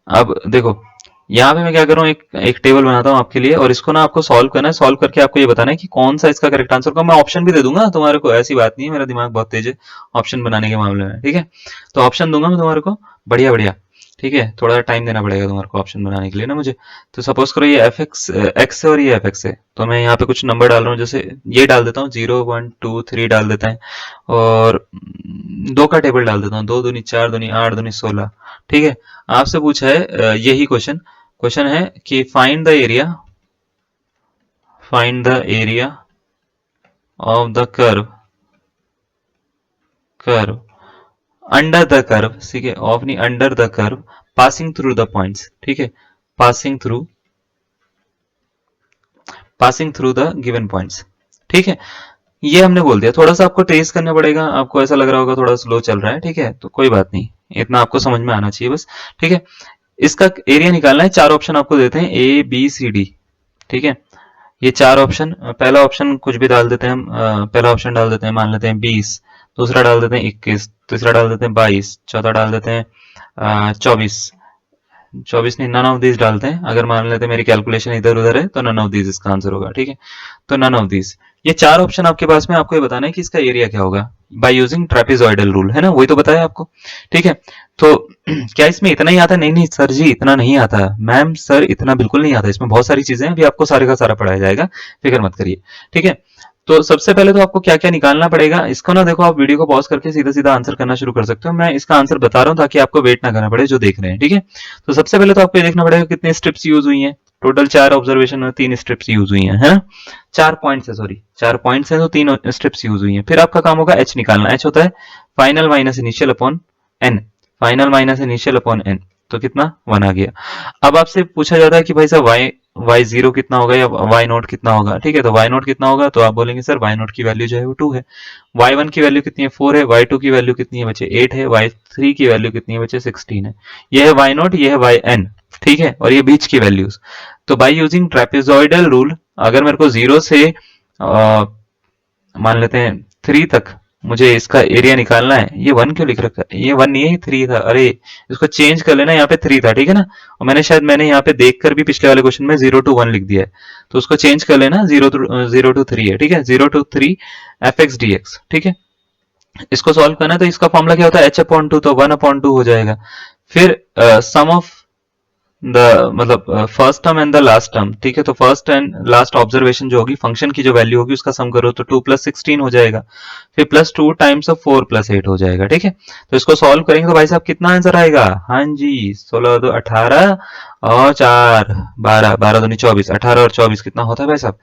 अब देखो यहाँ पे मैं क्या कर रहा हूँ, एक टेबल बनाता हूँ आपके लिए, और इसको ना आपको सॉल्व करना है। सॉल्व करके आपको ये बताना है कि कौन सा इसका करेक्ट आंसर होगा। मैं ऑप्शन भी दे दूंगा तुम्हारे को, ऐसी बात नहीं है, मेरा दिमाग बहुत तेज है ऑप्शन बनाने के मामले में। ठीक है, तो ऑप्शन दूंगा मैं तुम्हारे को, बढ़िया बढ़िया। ठीक है, थोड़ा सा टाइम देना पड़ेगा तुम्हारे को ऑप्शन बनाने के लिए ना मुझे। तो सपोज करो ये एफ एक्स एक्स है और ये एफ एक्स है, तो मैं यहाँ पे कुछ नंबर डाल रहा हूँ, जैसे ये डाल देता हूँ 0 1 2 3 डाल देता है, और दो का टेबल डाल देता हूँ, 2 दूनी 4 दूनी 8 दूनी 16। ठीक है, आपसे पूछा है यही क्वेश्चन क्वेश्चन है कि find the area of the curve under the curve, ठीक है, ऑफ नहीं, under the curve passing through the points. ठीक है, passing through the given points. ठीक है, ये हमने बोल दिया। थोड़ा सा आपको टेस्ट करना पड़ेगा, आपको ऐसा लग रहा होगा थोड़ा स्लो चल रहा है, ठीक है, तो कोई बात नहीं, इतना आपको समझ में आना चाहिए बस। ठीक है, इसका एरिया निकालना है। 4 ऑप्शन आपको देते हैं, ए बी सी डी। ठीक है, ये 4 ऑप्शन, पहला ऑप्शन कुछ भी डाल देते हैं हम, पहला ऑप्शन डाल देते हैं, मान लेते हैं 20, दूसरा डाल देते हैं 21, तीसरा डाल देते हैं 22, चौथा डाल देते हैं 24, 24 नहीं, नन ऑफ दीज डालते हैं। अगर मान लेते हैं मेरी कैलकुलेशन इधर उधर है तो नन ऑफ दीज इसका आंसर होगा। ठीक है, तो नन ऑफ दीज, ये 4 ऑप्शन आपके पास में, आपको ये बताना है कि इसका एरिया क्या होगा बाय यूजिंग ट्रेपेजॉइडल रूल, है ना, वही तो बताया आपको। ठीक है, तो क्या इसमें इतना ही आता है? नहीं नहीं सर जी, इतना नहीं आता मैम, सर इतना बिल्कुल नहीं आता, इसमें बहुत सारी चीजें हैं, अभी आपको सारे का सारा पढ़ाया जाएगा, फिक्र मत करिए। ठीक है, तो सबसे पहले तो आपको क्या क्या निकालना पड़ेगा, इसको ना देखो, आप वीडियो को पॉज करके सीधा सीधा आंसर करना शुरू कर सकते हो, मैं इसका आंसर बता रहा हूँ ताकि आपको वेट ना करना पड़े जो देख रहे हैं। ठीक है, तो सबसे पहले तो आपको ये देखना पड़ेगा कितने स्ट्रिप्स यूज हुई हैं। टोटल 4 ऑब्जर्वेशन में 3 स्ट्रिप्स यूज हुई हैं, है ना, 4 पॉइंट्स है, सॉरी 4 पॉइंट्स हैं तो 3 स्ट्रिप्स यूज हुई हैं। फिर आपका काम होगा एच निकालना। एच होता है final minus initial upon n, final minus initial upon n, तो कितना 1 आ गया। अब आपसे पूछा जाता है कि भाई साहब वाई जीरो कितना होगा या वाई नोट कितना होगा। ठीक है, तो वाई नोट कितना होगा, तो आप बोलेंगे सर वाई नोट की वैल्यू जो है वो 2 है, वाई वन की वैल्यू कितनी है 4 है, वाई टू की वैल्यू कितनी है बच्चे 8 है, वाई थ्री की वैल्यू कितनी है बच्चे 16 है। ये है वाई नोट, ये है वाई एन। ठीक है, और ये बीच की वैल्यूज। तो बाई यूजिंग ट्रेपेजॉइडल रूल, अगर मेरे को 0 से मान लेते हैं 3 तक मुझे इसका एरिया निकालना है, ये 1 क्यों लिख रखा है, ये 1 नहीं है, 3 था, अरे इसको चेंज कर लेना, यहाँ पे 3 था। ठीक है ना, और मैंने यहाँ पे देखकर भी पिछले वाले क्वेश्चन में 0 to 1 लिख दिया है, तो उसको चेंज कर लेना, 0 to 3 है। ठीक है, 0 to 3 F x D x. ठीक है, इसको सॉल्व करना है, तो इसका फॉर्मूला क्या होता है, h/2, तो 1/2 हो जाएगा। फिर सम ऑफ द मतलब first term and the last term. ठीक है, तो फर्स्ट एंड लास्ट ऑब्जर्वेशन जो होगी, फंक्शन की जो वैल्यू होगी उसका सम करो, तो 2 + 16 हो जाएगा। फिर +2 टाइम्स ऑफ 4 + 8 हो जाएगा। ठीक है, तो इसको सॉल्व करेंगे तो भाई साहब कितना आंसर आएगा, हाँ जी 16 2 18 और 4 12, 12 दूनी 24, 18 और 24 कितना होता है भाई साहब,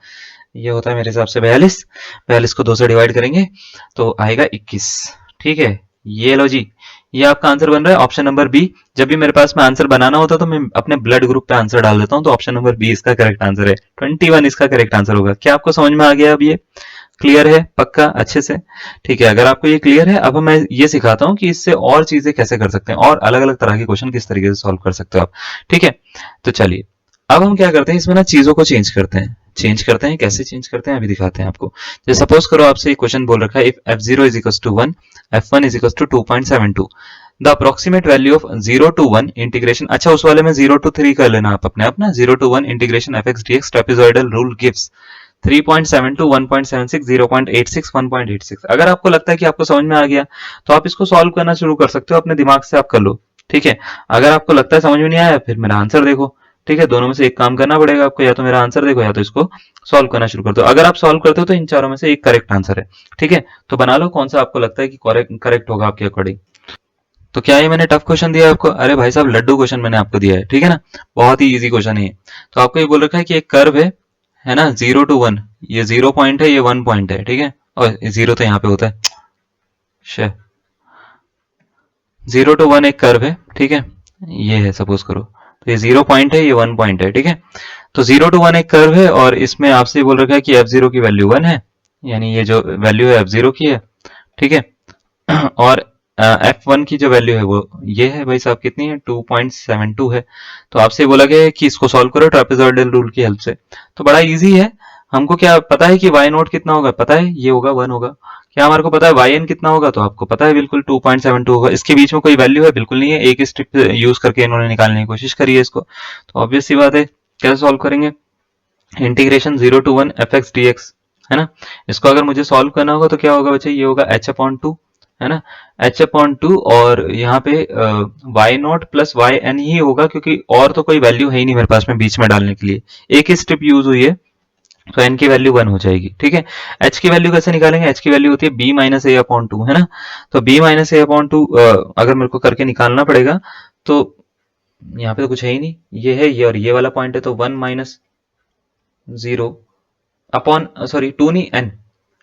ये होता है मेरे हिसाब से 42। 42 को 2 से डिवाइड करेंगे तो आएगा 21। ठीक है, ये लो जी, ये आपका आंसर बन रहा है ऑप्शन नंबर बी। जब भी मेरे पास में आंसर बनाना होता है तो मैं अपने ब्लड ग्रुप पे आंसर डाल देता हूं, तो ऑप्शन नंबर बी इसका करेक्ट आंसर है, 21 इसका करेक्ट आंसर होगा। क्या आपको समझ में आ गया, अब ये क्लियर है पक्का अच्छे से? ठीक है, अगर आपको ये क्लियर है, अब मैं ये सिखाता हूँ कि इससे और चीजें कैसे कर सकते हैं, और अलग अलग तरह के क्वेश्चन किस तरीके से सॉल्व कर सकते हो आप। ठीक है, तो चलिए अब हम क्या करते हैं, इसमें ना चीजों को चेंज करते हैं, कैसे चेंज करते हैं अभी दिखाते हैं आपको। जैसे सपोज करो आपसे एक क्वेश्चन बोल रखा है, if f0 is equals to 1, f1 is equals to 2.72, the approximate value of 0 to 1 integration, अच्छा उस वाले में 0 to 3 कर लेना आप अपने आप ना, 0 to 1 integration F x D x trapezoidal rule gives 3.72 1.76 0.86 1.86। अगर आपको लगता है कि आपको समझ में आ गया तो आप इसको सॉल्व करना शुरू कर सकते हो, अपने दिमाग से आप कर लो। ठीक है, अगर आपको लगता है समझ में नहीं आया, फिर मेरा आंसर देखो। ठीक है, दोनों में से एक काम करना पड़ेगा आपको, या तो मेरा आंसर देखो या तो इसको सॉल्व करना शुरू कर दो। अगर आप सॉल्व करते हो तो इन चारों में से एक करेक्ट आंसर है। ठीक है, तो बना लो कौन सा आपको लगता है कि करेक्ट होगा आपके अकॉर्डिंग। तो क्या ये मैंने टफ क्वेश्चन दिया है आपको? अरे भाई साहब लड्डू क्वेश्चन मैंने आपको दिया है, ठीक है ना, बहुत ही इजी क्वेश्चन है। तो आपको ये बोल रखा है कि एक कर्व है ना, 0 to 1, ये 0 पॉइंट है, ये 1 पॉइंट है। ठीक है, और 0 तो यहाँ पे होता है, 0 to 1 एक कर्व है। ठीक है, ये है सपोज करो, तो ये 0 पॉइंट है, ये 1 पॉइंट है। ठीक है, तो 0 to 1 एक कर्व है, और इसमें आपसे बोल रखा है कि f0 की वैल्यू 1 है, यानी ये जो वैल्यू है f0 की है। ठीक है, और f1 की जो वैल्यू है वो ये है भाई साहब, कितनी है 2.72 है। तो आपसे बोला गया है कि इसको सॉल्व करो ट्रेपेजॉइडल रूल की हेल्प से। तो बड़ा इजी है, हमको क्या पता है कि y नोट कितना होगा, पता है ये होगा 1 होगा। क्या हमारे को पता है yn कितना होगा, तो आपको पता है बिल्कुल 2.72 होगा। इसके बीच में कोई वैल्यू है, बिल्कुल नहीं है, एक स्ट्रिप यूज करके इन्होंने निकालने की कोशिश करी है इसको। तो ऑब्वियस सी बात है, कैसे सॉल्व करेंगे, integration 0 to 1 F x D x, है ना। इसको अगर मुझे सॉल्व करना होगा तो क्या होगा बच्चे, ये होगा h/2, है ना, h/2 और यहाँ पे y0 प्लस वाई एन ही होगा, क्योंकि और तो कोई वैल्यू है ही नहीं मेरे पास में बीच में डालने के लिए, एक ही स्ट्रिप यूज हुई है, तो n की वैल्यू 1 हो जाएगी। ठीक है, h की वैल्यू कैसे निकालेंगे, h की वैल्यू होती है b माइनस ए अपॉन टू, है ना, तो b माइनस ए अपॉन टू अगर मेरे को करके निकालना पड़ेगा, तो यहाँ पे तो कुछ है ही नहीं, ये है ये और ये वाला पॉइंट है, तो 1 माइनस 0 अपॉन सॉरी 2 नहीं n,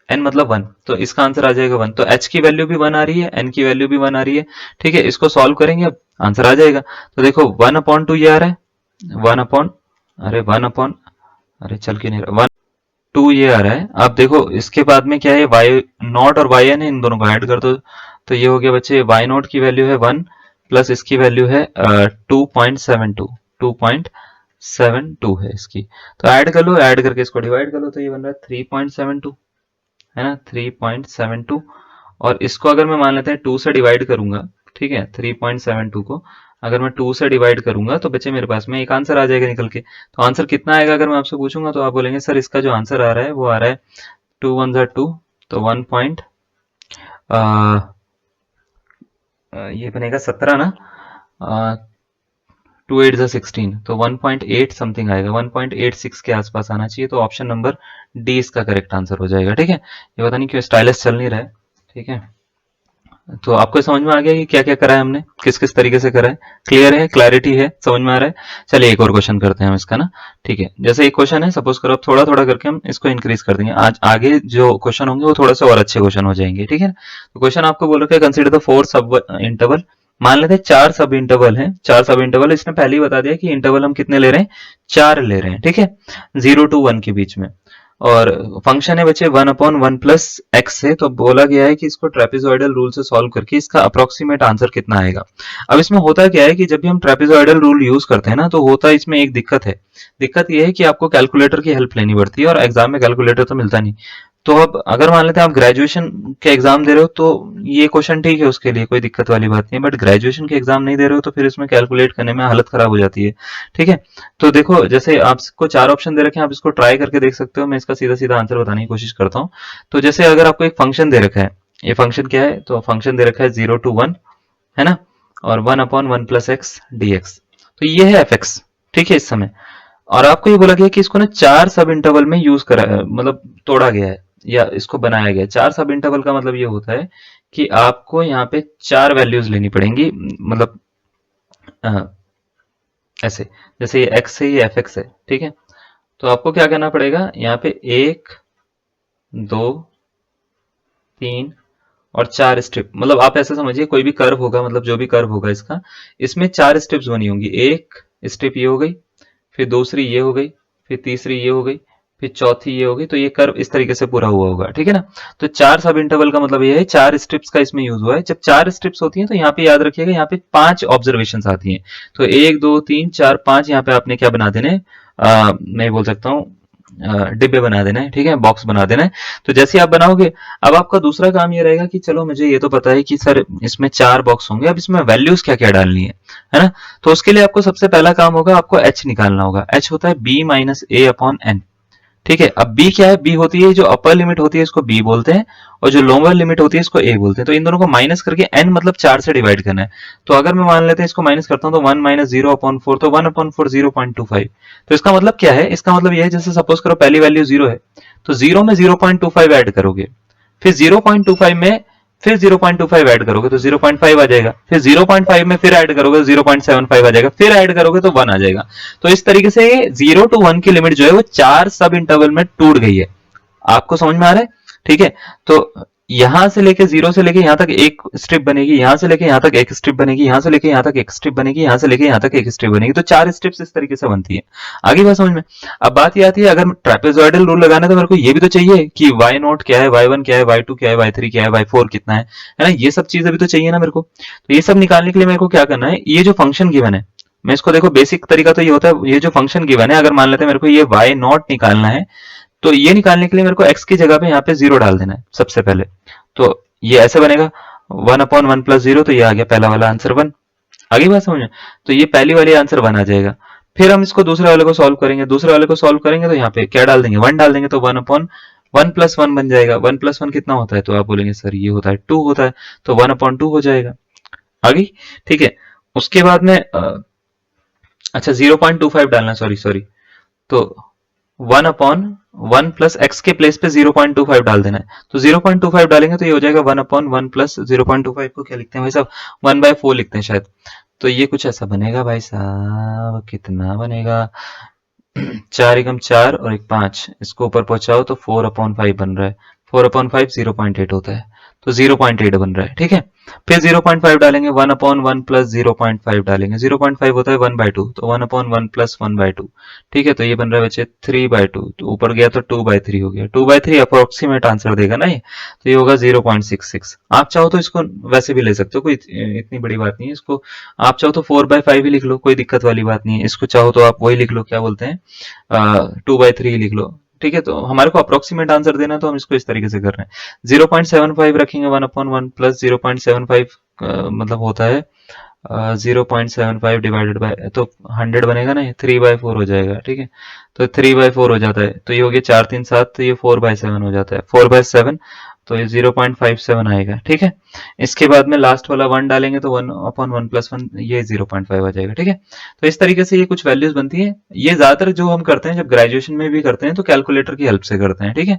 n मतलब 1, तो इसका आंसर आ जाएगा 1। तो h की वैल्यू भी 1 आ रही है, n की वैल्यू भी 1 आ रही है। ठीक है, इसको सॉल्व करेंगे, अब आंसर आ जाएगा। तो देखो 1/2 ये आ रहा है, 1 अरे चल क्यों नहीं रहा, 1/2 ये आ रहा है। अब देखो इसके बाद में क्या है, y0 और yn है, इन दोनों को ऐड कर दो, तो ये हो गया बच्चे, y0 की वैल्यू है 1 प्लस इसकी वैल्यू है 2.72 है इसकी, तो ऐड कर लो, ऐड करके इसको डिवाइड कर लो, तो ये बन रहा है 3.72, है ना, 3.72, और इसको अगर मैं मान लेते हैं 2 से डिवाइड करूंगा, ठीक है, 3.72 को अगर मैं 2 से डिवाइड करूंगा तो बच्चे मेरे पास में एक आंसर आ जाएगा निकल के। तो आंसर कितना आएगा अगर मैं आपसे पूछूंगा, तो आप बोलेंगे सर इसका जो आंसर आ रहा है वो आ रहा है 2 1 2, तो 1 पॉइंट ये बनेगा 17 ना, 2 8 16, तो 1.8 समथिंग आएगा, 1.86 के आसपास आना चाहिए, तो ऑप्शन नंबर डी इसका करेक्ट आंसर हो जाएगा। ठीक है, ये पता नहीं क्यों स्टाइलस चल नहीं रहा है। ठीक है, तो आपको समझ में आ गया कि क्या क्या करा है हमने, किस किस तरीके से करा है, क्लियर है, क्लैरिटी है, समझ में आ रहा है। चलिए एक और क्वेश्चन करते हैं हम इसका ना। ठीक है, जैसे एक क्वेश्चन है, सपोज करो, अब थोड़ा थोड़ा करके हम इसको इंक्रीज कर देंगे, आज आगे जो क्वेश्चन होंगे वो थोड़ा सा और अच्छे क्वेश्चन हो जाएंगे। ठीक है, तो क्वेश्चन आपको बोल रखा है कंसीडर द 4 सब इंटरवल, मान लेते हैं 4 सब इंटरवल है, 4 सब इंटरवल, इसने पहले ही बता दिया कि इंटरवल हम कितने ले रहे हैं, 4 ले रहे हैं। ठीक है, 0 to 1 के बीच में, और फंक्शन है बच्चे 1/1 प्लस एक्स है, तो बोला गया है कि इसको ट्रेपेजॉइडल रूल से सॉल्व करके इसका अप्रोक्सीमेट आंसर कितना आएगा। अब इसमें होता क्या है कि जब भी हम ट्रेपेजॉइडल रूल यूज करते हैं ना, तो होता इसमें एक दिक्कत है, दिक्कत ये है कि आपको कैलकुलेटर की हेल्प लेनी पड़ती है, और एग्जाम में कैलकुलेटर तो मिलता नहीं। तो अब अगर मान लेते हैं आप ग्रेजुएशन के एग्जाम दे रहे हो, तो ये क्वेश्चन ठीक है, उसके लिए कोई दिक्कत वाली बात नहीं है, बट ग्रेजुएशन के एग्जाम नहीं दे रहे हो तो फिर इसमें कैलकुलेट करने में हालत खराब हो जाती है। ठीक है, तो देखो जैसे आपको 4 ऑप्शन दे रखे हैं, आप इसको ट्राई करके देख सकते हो, मैं इसका सीधा सीधा आंसर बताने की कोशिश करता हूँ। तो जैसे अगर आपको एक फंक्शन दे रखा है, ये फंक्शन क्या है, तो फंक्शन दे रखा है 0 to 1, है ना, और 1/1 प्लस एक्स डी एक्स, तो ये है एफ एक्स। ठीक है, इस समय, और आपको ये बोला गया कि इसको ना 4 सब इंटरवल में यूज करा, मतलब तोड़ा गया है या इसको बनाया गया है। 4 सब इंटरवल का मतलब ये होता है कि आपको यहाँ पे 4 वैल्यूज लेनी पड़ेंगी, मतलब ऐसे, जैसे ये x है, ये एफ एक्स है। ठीक है, तो आपको क्या करना पड़ेगा, यहाँ पे 1 2 3 और 4 स्ट्रिप, मतलब आप ऐसे समझिए कोई भी कर्व होगा, मतलब जो भी कर्व होगा इसका, इसमें 4 स्ट्रिप्स बनी होंगी, एक स्ट्रिप ये हो गई, फिर दूसरी ये हो गई, फिर तीसरी ये हो गई, फिर चौथी ये हो गई, तो ये कर्व इस तरीके से पूरा हुआ होगा। ठीक है ना, तो 4 सब इंटरवल का मतलब ये है 4 स्ट्रिप्स का इसमें यूज हुआ है। जब 4 स्ट्रिप्स होती हैं तो यहाँ पे याद रखिएगा, यहाँ पे 5 ऑब्जर्वेशन आती हैं, तो 1 2 3 4 5 यहाँ पे आपने क्या बना देने, मैं बोल सकता हूँ डिब्बे बना देना है। ठीक है, बॉक्स बना देना है। तो जैसे आप बनाओगे, अब आपका दूसरा काम ये रहेगा कि चलो मुझे ये तो पता है कि सर इसमें 4 बॉक्स होंगे, अब इसमें वैल्यूज क्या क्या डालनी है ना, तो उसके लिए आपको सबसे पहला काम होगा, आपको h निकालना होगा। h होता है b माइनस ए अपॉन एन। ठीक है, अब b क्या है, b होती है जो अपर लिमिट होती है इसको b बोलते हैं, और जो लोअर लिमिट होती है इसको a बोलते हैं। तो इन दोनों को माइनस करके n मतलब 4 से डिवाइड करना है। तो अगर मैं मान लेते हैं इसको माइनस करता हूं, तो 1 माइनस 0/4, तो 1/4 0.25। तो इसका मतलब क्या है, इसका मतलब यह है, जैसे सपोज करो पहली वैल्यू 0 है, तो 0 में 0.25 ऐड करोगे, फिर 0.25 में फिर 0.25 ऐड करोगे तो 0.5 आ जाएगा, फिर 0.5 में फिर ऐड करोगे तो 0.75 आ जाएगा, फिर ऐड करोगे तो 1 आ जाएगा। तो इस तरीके से 0 to 1 की लिमिट जो है वो 4 सब इंटरवल में टूट गई है। आपको समझ में आ रहा है? ठीक है, तो यहां से लेके 0 से लेके यहां तक एक स्ट्रिप बनेगी, यहां से लेके यहां तक एक स्ट्रिप बनेगी, यहां से लेके यहां तक एक स्ट्रिप बनेगी, यहां से लेके यहां तक एक स्ट्रिप बनेगी, तो 4 स्ट्रिप्स इस तरीके से बनती है। आगे बात समझ में? अब बात ये आती है, अगर ट्रेपेजॉइडल रूल लगाना है तो मेरे को ये भी तो चाहिए कि y0 क्या है, y1 क्या है, y2 क्या है, y3 क्या है, y4 कितना है ना, ये सब चीजें भी तो चाहिए ना मेरे को। तो ये सब निकालने के लिए मेरे को क्या करना है, ये जो फंक्शन गिवन है, मैं इसको देखो, बेसिक तरीका तो ये होता है, ये जो फंक्शन गिवन है, अगर मान लेते हैं मेरे को ये y0 निकालना है, तो ये निकालने के लिए मेरे को x की जगह पे यहाँ पे 0 डाल देना है सबसे पहले। तो ये ऐसे बनेगा 1/1 प्लस 0, तो ये आ गया पहला वाला आंसर 1। आगे बात समझ में? तो ये पहली वाली आंसर 1 आ जाएगा। फिर हम इसको दूसरे वाले को सॉल्व करेंगे, दूसरे वाले को सॉल्व करेंगे तो यहाँ पे क्या डाल देंगे, 1 डाल देंगे, तो 1/1 1+1 बन जाएगा। 1+1 कितना होता है? तो आप बोलेंगे सर ये होता है 2 होता है, तो 1/2 हो जाएगा। आ गई? ठीक है। उसके बाद में अच्छा 0.25 डालना, सॉरी सॉरी, तो 1/1 प्लस एक्स के प्लेस पे 0.25 डाल देना है। तो 0.25 डालेंगे तो ये हो जाएगा 1/1 प्लस 0.25 को क्या लिखते हैं भाई साहब? 1/4 लिखते हैं शायद। तो ये कुछ ऐसा बनेगा भाई साहब, कितना बनेगा? 4 एकम 4 और एक 5, इसको ऊपर पहुंचाओ तो 4/5 बन रहा है। 4/5 0.8 होता है, तो 0.8 बन रहा है। ठीक है। फिर 0.5 डालेंगे, 1/1 प्लस 0.5 डालेंगे, 0.5 होता है 1/2, तो 1/1 प्लस 1/2। ठीक है, तो ये बन रहा है बच्चे 3/2, तो ऊपर गया तो 2/3 हो गया। 2/3 अप्रोक्सीमेट आंसर देगा ना ये, तो ये होगा 0.66। आप चाहो तो इसको वैसे भी ले सकते हो, कोई इतनी बड़ी बात नहीं है। इसको आप चाहो तो 4/5 ही लिख लो, कोई दिक्कत वाली बात नहीं है। इसको चाहो तो आप वही लिख लो, क्या बोलते हैं, 2/3 लिख लो। ठीक है, तो हमारे को अप्रोक्सीमेट आंसर देना, तो हम इसको इस तरीके से कर रहे हैं। 0.75 रखेंगे, 1/1 प्लस 0.75 मतलब होता है 0.75 डिवाइडेड बाय, तो 100 बनेगा ना, 3/4 हो जाएगा। ठीक है, तो 3/4 हो जाता है, तो ये हो गया 4 3 7, तो ये 4/7 हो जाता है। 4/7 तो ये 0.57 आएगा। ठीक है, इसके बाद में लास्ट वाला 1 डालेंगे तो 1/1 प्लस 1, ये 0.5 आ जाएगा। ठीक है, तो इस तरीके से ये कुछ वैल्यूज बनती है। ये ज्यादातर जो हम करते हैं जब ग्रेजुएशन में भी करते हैं तो कैलकुलेटर की हेल्प से करते हैं। ठीक है,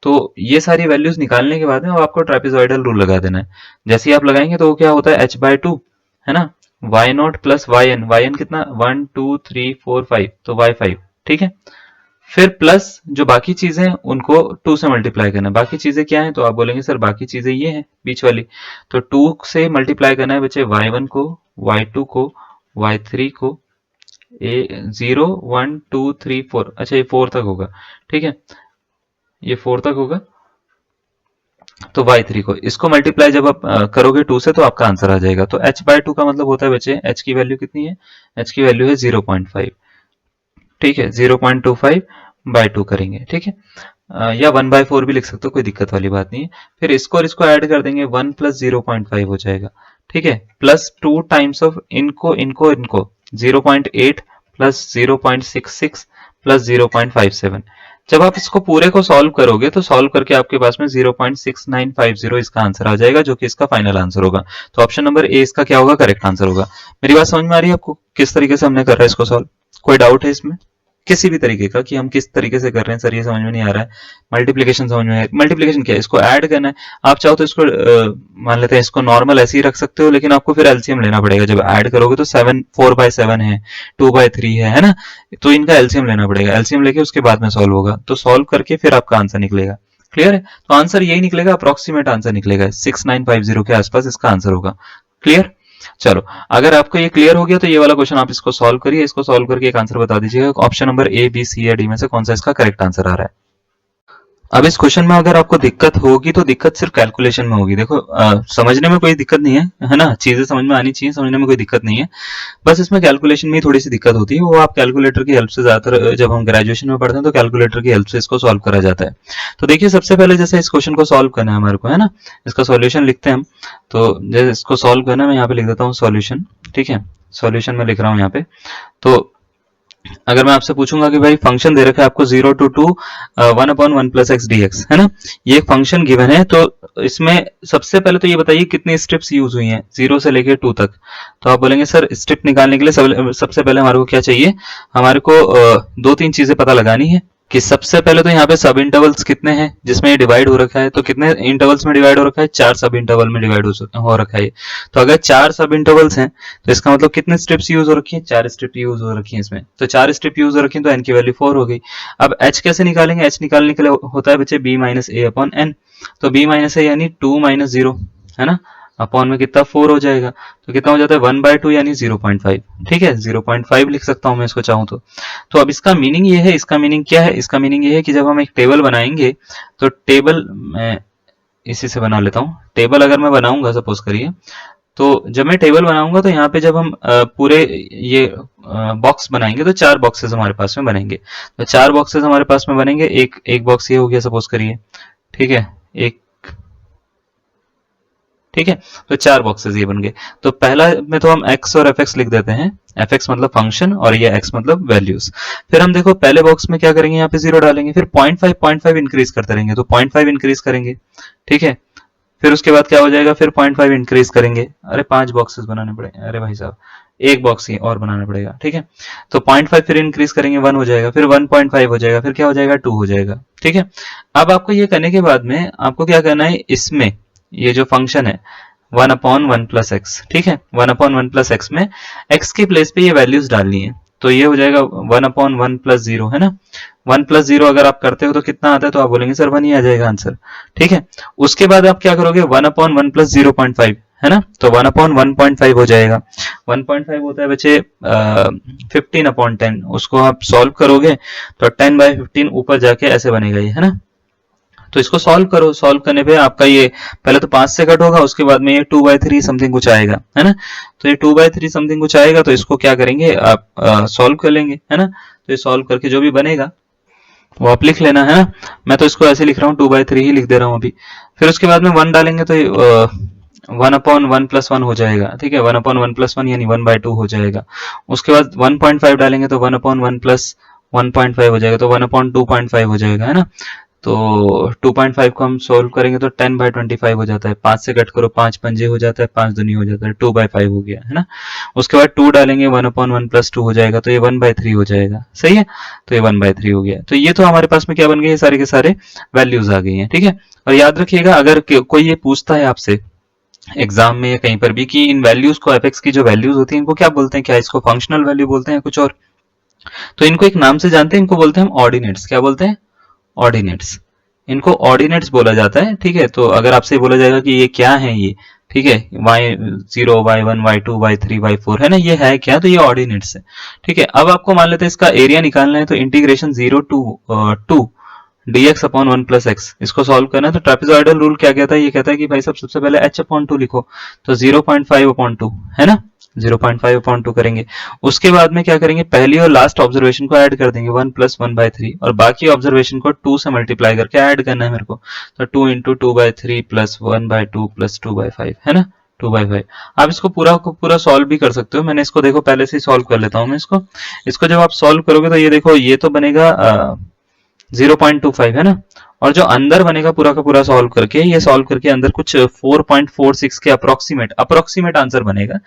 तो ये सारी वैल्यूज निकालने के बाद में अब आपको ट्रेपेजॉइडल रूल लगा देना है। जैसे ही आप लगाएंगे तो वो क्या होता है, h/2 है ना, y0 प्लस yn कितना, 1 2 3 4 5, तो y5। ठीक है, फिर प्लस जो बाकी चीजें हैं उनको 2 से मल्टीप्लाई करना है। बाकी चीजें क्या है? तो आप बोलेंगे सर बाकी चीजें ये हैं बीच वाली, तो 2 से मल्टीप्लाई करना है बच्चे, y1 को, y2 को, y3 को, 0 1 2 3 4, अच्छा ये 4 तक होगा। ठीक है, ये 4 तक होगा, तो y3 को, इसको मल्टीप्लाई जब आप करोगे 2 से तो आपका आंसर आ जाएगा। तो h/2 का मतलब होता है बच्चे, h की वैल्यू कितनी है? h की वैल्यू है 0.5। ठीक है, 0.25/2 करेंगे। ठीक है, या 1/4 भी लिख सकते हो, कोई दिक्कत वाली बात नहीं है। फिर इसको और इसको ऐड कर देंगे, 1 प्लस 0.5 हो जाएगा। ठीक है, प्लस 2 टाइम्स ऑफ इनको इनको इनको, 0.8 प्लस 0.66 प्लस 0.57। जब आप इसको पूरे को सॉल्व करोगे तो सॉल्व करके आपके पास में 0.6950 इसका आंसर आ जाएगा, जो कि इसका फाइनल आंसर होगा। तो ऑप्शन नंबर ए इसका क्या होगा? करेक्ट आंसर होगा। मेरी बात समझ में आ रही है आपको, किस तरीके से हमने कर रहा है इसको सॉल्व? कोई डाउट है इसमें किसी भी तरीके का कि हम किस तरीके से कर रहे हैं? सर ये समझ में नहीं आ रहा है। मल्टीप्लिकेशन समझ में, मल्टीप्लिकेशन क्या है? इसको ऐड करना है। आप चाहो तो इसको मान लेते हैं, इसको नॉर्मल ऐसे ही रख सकते हो, लेकिन आपको फिर एलसीएम लेना पड़ेगा। जब ऐड करोगे तो 7 4/7 है, 2/3 है ना, तो इनका एलसीएम लेना पड़ेगा। एलसीएम लेके उसके बाद में सॉल्व होगा, तो सॉल्व करके फिर आपका आंसर निकलेगा। क्लियर है? तो आंसर यही निकलेगा, अप्रोक्सीमेट आंसर निकलेगा, 6950 के आसपास इसका आंसर होगा। क्लियर? चलो, अगर आपको ये क्लियर हो गया तो ये वाला क्वेश्चन आप इसको सॉल्व करिए। इसको सॉल्व करके एक आंसर बता दीजिएगा, option number A B C या डी में से कौन सा इसका करेक्ट आंसर आ रहा है। अब इस क्वेश्चन में अगर आपको दिक्कत होगी तो दिक्कत सिर्फ कैलकुलेशन में होगी। देखो समझने में कोई दिक्कत नहीं है ना, चीजें समझ में आनी चाहिए, समझने में कोई दिक्कत नहीं है। बस इसमें कैलकुलेशन में ही थोड़ी सी दिक्कत होती है, वो आप कैलकुलेटर की हेल्प से, ज्यादातर जब हम ग्रेजुएशन में पढ़ते हैं तो कैलकुलेटर की हेल्प से इसको सॉल्व करा जाता है। तो देखिए, सबसे पहले जैसे इस क्वेश्चन को सॉल्व करना है हमारे को, है ना, इसका सॉल्यूशन लिखते हैं हम। तो जैसे इसको सॉल्व करना है, मैं यहाँ पे लिख देता हूँ सॉल्यूशन। ठीक है, सॉल्यूशन में लिख रहा हूँ यहाँ पे। तो अगर मैं आपसे पूछूंगा कि भाई फंक्शन दे रखा है आपको 0 to 2 1/1 plus x D x, है ना, ये एक फंक्शन गिवन है, तो इसमें सबसे पहले तो ये बताइए कितनी स्टेप्स यूज हुई हैं 0 से लेके 2 तक। तो आप बोलेंगे सर स्टेप निकालने के लिए सबसे पहले हमारे को क्या चाहिए? हमारे को दो तीन चीजें पता लगानी है कि सबसे पहले तो यहाँ पे सब इंटरवल्स कितने हैं जिसमें ये डिवाइड हो रखा है। तो कितने इंटरवल्स में डिवाइड हो रखा है? 4 सब इंटरवल में डिवाइड हो रखा है। तो अगर 4 सब इंटरवल्स हैं तो इसका मतलब कितने स्टेप्स यूज हो रखी है? 4 स्टेप यूज हो रखी है इसमें। तो 4 स्टेप यूज हो रखी है तो एन की वैल्यू 4 हो गई। अब एच कैसे निकालेंगे? एच निकालने के लिए होता है बच्चे बी माइनस ए अपॉन एन। तो बी माइनस ए यानी 2 माइनस 0, है ना, अपॉन में कितना 4 हो जाएगा, तो कितना हो जाता है 1/2 यानी 0.5। ठीक है, 0.5 लिख सकता हूं मैं इसको चाहूं तो। तो अब इसका मीनिंग ये है, इसका मीनिंग क्या है? इसका मीनिंग ये है कि जब हम एक टेबल बनाएंगे तो टेबल, मैं इसी से बना लेता हूं। टेबल अगर मैं बनाऊंगा, सपोज करिए, तो जब मैं टेबल बनाऊंगा तो यहाँ पे जब हम पूरे ये बॉक्स बनाएंगे तो 4 बॉक्सेस हमारे पास में बनेंगे। तो 4 बॉक्सेस हमारे पास में बनेंगे। एक बॉक्स ये हो गया, सपोज करिए, ठीक है, एक ठीक है, तो 4 बॉक्सेस ये बन गए। तो पहला में तो हम x और fx लिख देते हैं, fx मतलब फंक्शन और ये x मतलब वैल्यूज। फिर हम देखो पहले बॉक्स में क्या करेंगे, यहाँ पे 0 डालेंगे, फिर 0.5 इंक्रीज करते रहेंगे, तो 0.5 इंक्रीज करेंगे, ठीक है। फिर उसके बाद क्या हो जाएगा, फिर 0.5 इंक्रीज करेंगे, अरे 5 बॉक्सेस बनाने पड़ेंगे, अरे भाई साहब एक बॉक्स ही और बनाना पड़ेगा, ठीक है। तो 0.5 फिर इंक्रीज करेंगे, 1 हो जाएगा, फिर 1.5 हो जाएगा, फिर क्या हो जाएगा, 2 हो जाएगा, ठीक है। अब आपको ये करने के बाद में आपको क्या करना है, इसमें ये जो फंक्शन है 1/1 प्लस एक्स, ठीक है, 1/1 प्लस एक्स में x के प्लेस पे ये वैल्यूज डालनी है। तो ये हो जाएगा 1/1 प्लस 0, है ना। 1 प्लस 0 अगर आप करते हो तो कितना आता है, तो आप बोलेंगे सर 1 ही आ जाएगा आंसर, ठीक है। उसके बाद आप क्या करोगे, 1/1 प्लस 0.5, है ना, तो 1/1.5 हो जाएगा। 1.5 होता है बच्चे 15/10, उसको आप सॉल्व करोगे तो 10/15 ऊपर जाके ऐसे बनेगा ये, है ना। तो इसको सॉल्व करो, सॉल्व करने पे आपका ये पहले तो 5 से कट होगा, उसके बाद में ये 2/3 समथिंग कुछ आएगा, है ना। तो ये 2/3 समथिंग कुछ आएगा, तो इसको क्या करेंगे आप सॉल्व कर लेंगे, है ना। तो ये सॉल्व करके जो भी बनेगा वो आप लिख लेना, है ना। मैं तो इसको ऐसे लिख रहा हूँ, 2/3 ही लिख दे रहा हूँ अभी। फिर उसके बाद में 1 डालेंगे तो 1/1 प्लस 1 हो जाएगा, ठीक है, 1/1 प्लस 1 यानी 1/2 हो जाएगा। उसके बाद 1.5 डालेंगे तो 1/1 प्लस 1.5 हो जाएगा, तो 1/2.5 हो जाएगा, है ना। तो 2.5 को हम सोल्व करेंगे तो 10/25 हो जाता है, 5 से कट करो, 5 पंजे हो जाता है, 5 दूनी हो जाता है, 2/5 हो गया, है ना। उसके बाद 2 डालेंगे, 1/1 प्लस 2 हो जाएगा, तो ये 1/3 हो जाएगा, सही है। तो ये 1/3 हो गया। तो ये तो हमारे पास में क्या बन गए, ये सारे के सारे वैल्यूज आ गई हैं, ठीक है। और याद रखिएगा, अगर कोई ये पूछता है आपसे एग्जाम में या कहीं पर भी कि इन वैल्यूज को, एफ की जो वैल्यूज होती है इनको क्या बोलते हैं, क्या इसको फंक्शनल वैल्यू बोलते हैं कुछ और, तो इनको एक नाम से जानते हैं, इनको बोलते हैं हम ऑर्डिनेट्स। क्या बोलते हैं, ऑर्डिनेट्स। इनको ऑर्डिनेट्स बोला जाता है, ठीक है। तो अगर आपसे बोला जाएगा कि ये क्या है ये, ठीक है, y0 y1 y2 y3 y4, है ना, ये है क्या, तो ये ऑर्डिनेट्स है, ठीक है। अब आपको मान लेते हैं इसका एरिया निकालना है, तो integration 0 to 2 dx upon 1 plus x, इसको सॉल्व करना है। तो ट्रेपेजॉइडल रूल क्या कहता है, ये कहता है कि भाई साहब सबसे पहले h/2 लिखो, तो 0.5/2, है ना, 0.5/2 करेंगे। उसके बाद में क्या करेंगे, पहली और लास्ट ऑब्जर्वेशन को ऐड कर देंगे, 1 प्लस 1/3, और बाकी ऑब्जर्वेशन को 2 से मल्टीप्लाई करके ऐड करना है मेरे को, तो 2 इंटू 2/3 प्लस 1/2 प्लस 2/5, है ना, 2/5। आप इसको पूरा को पूरा सॉल्व भी कर सकते हो, मैंने इसको देखो पहले से ही सॉल्व कर लेता हूं मैं इसको जब आप सॉल्व करोगे तो ये देखो ये तो बनेगा 0.25, है ना। और जो अंदर बनेगा पूरा का पूरा सॉल्व करके, ये सॉल्व करके अंदर कुछ 4.46 के अप्रोक्सीमेट आंसर बनेगा,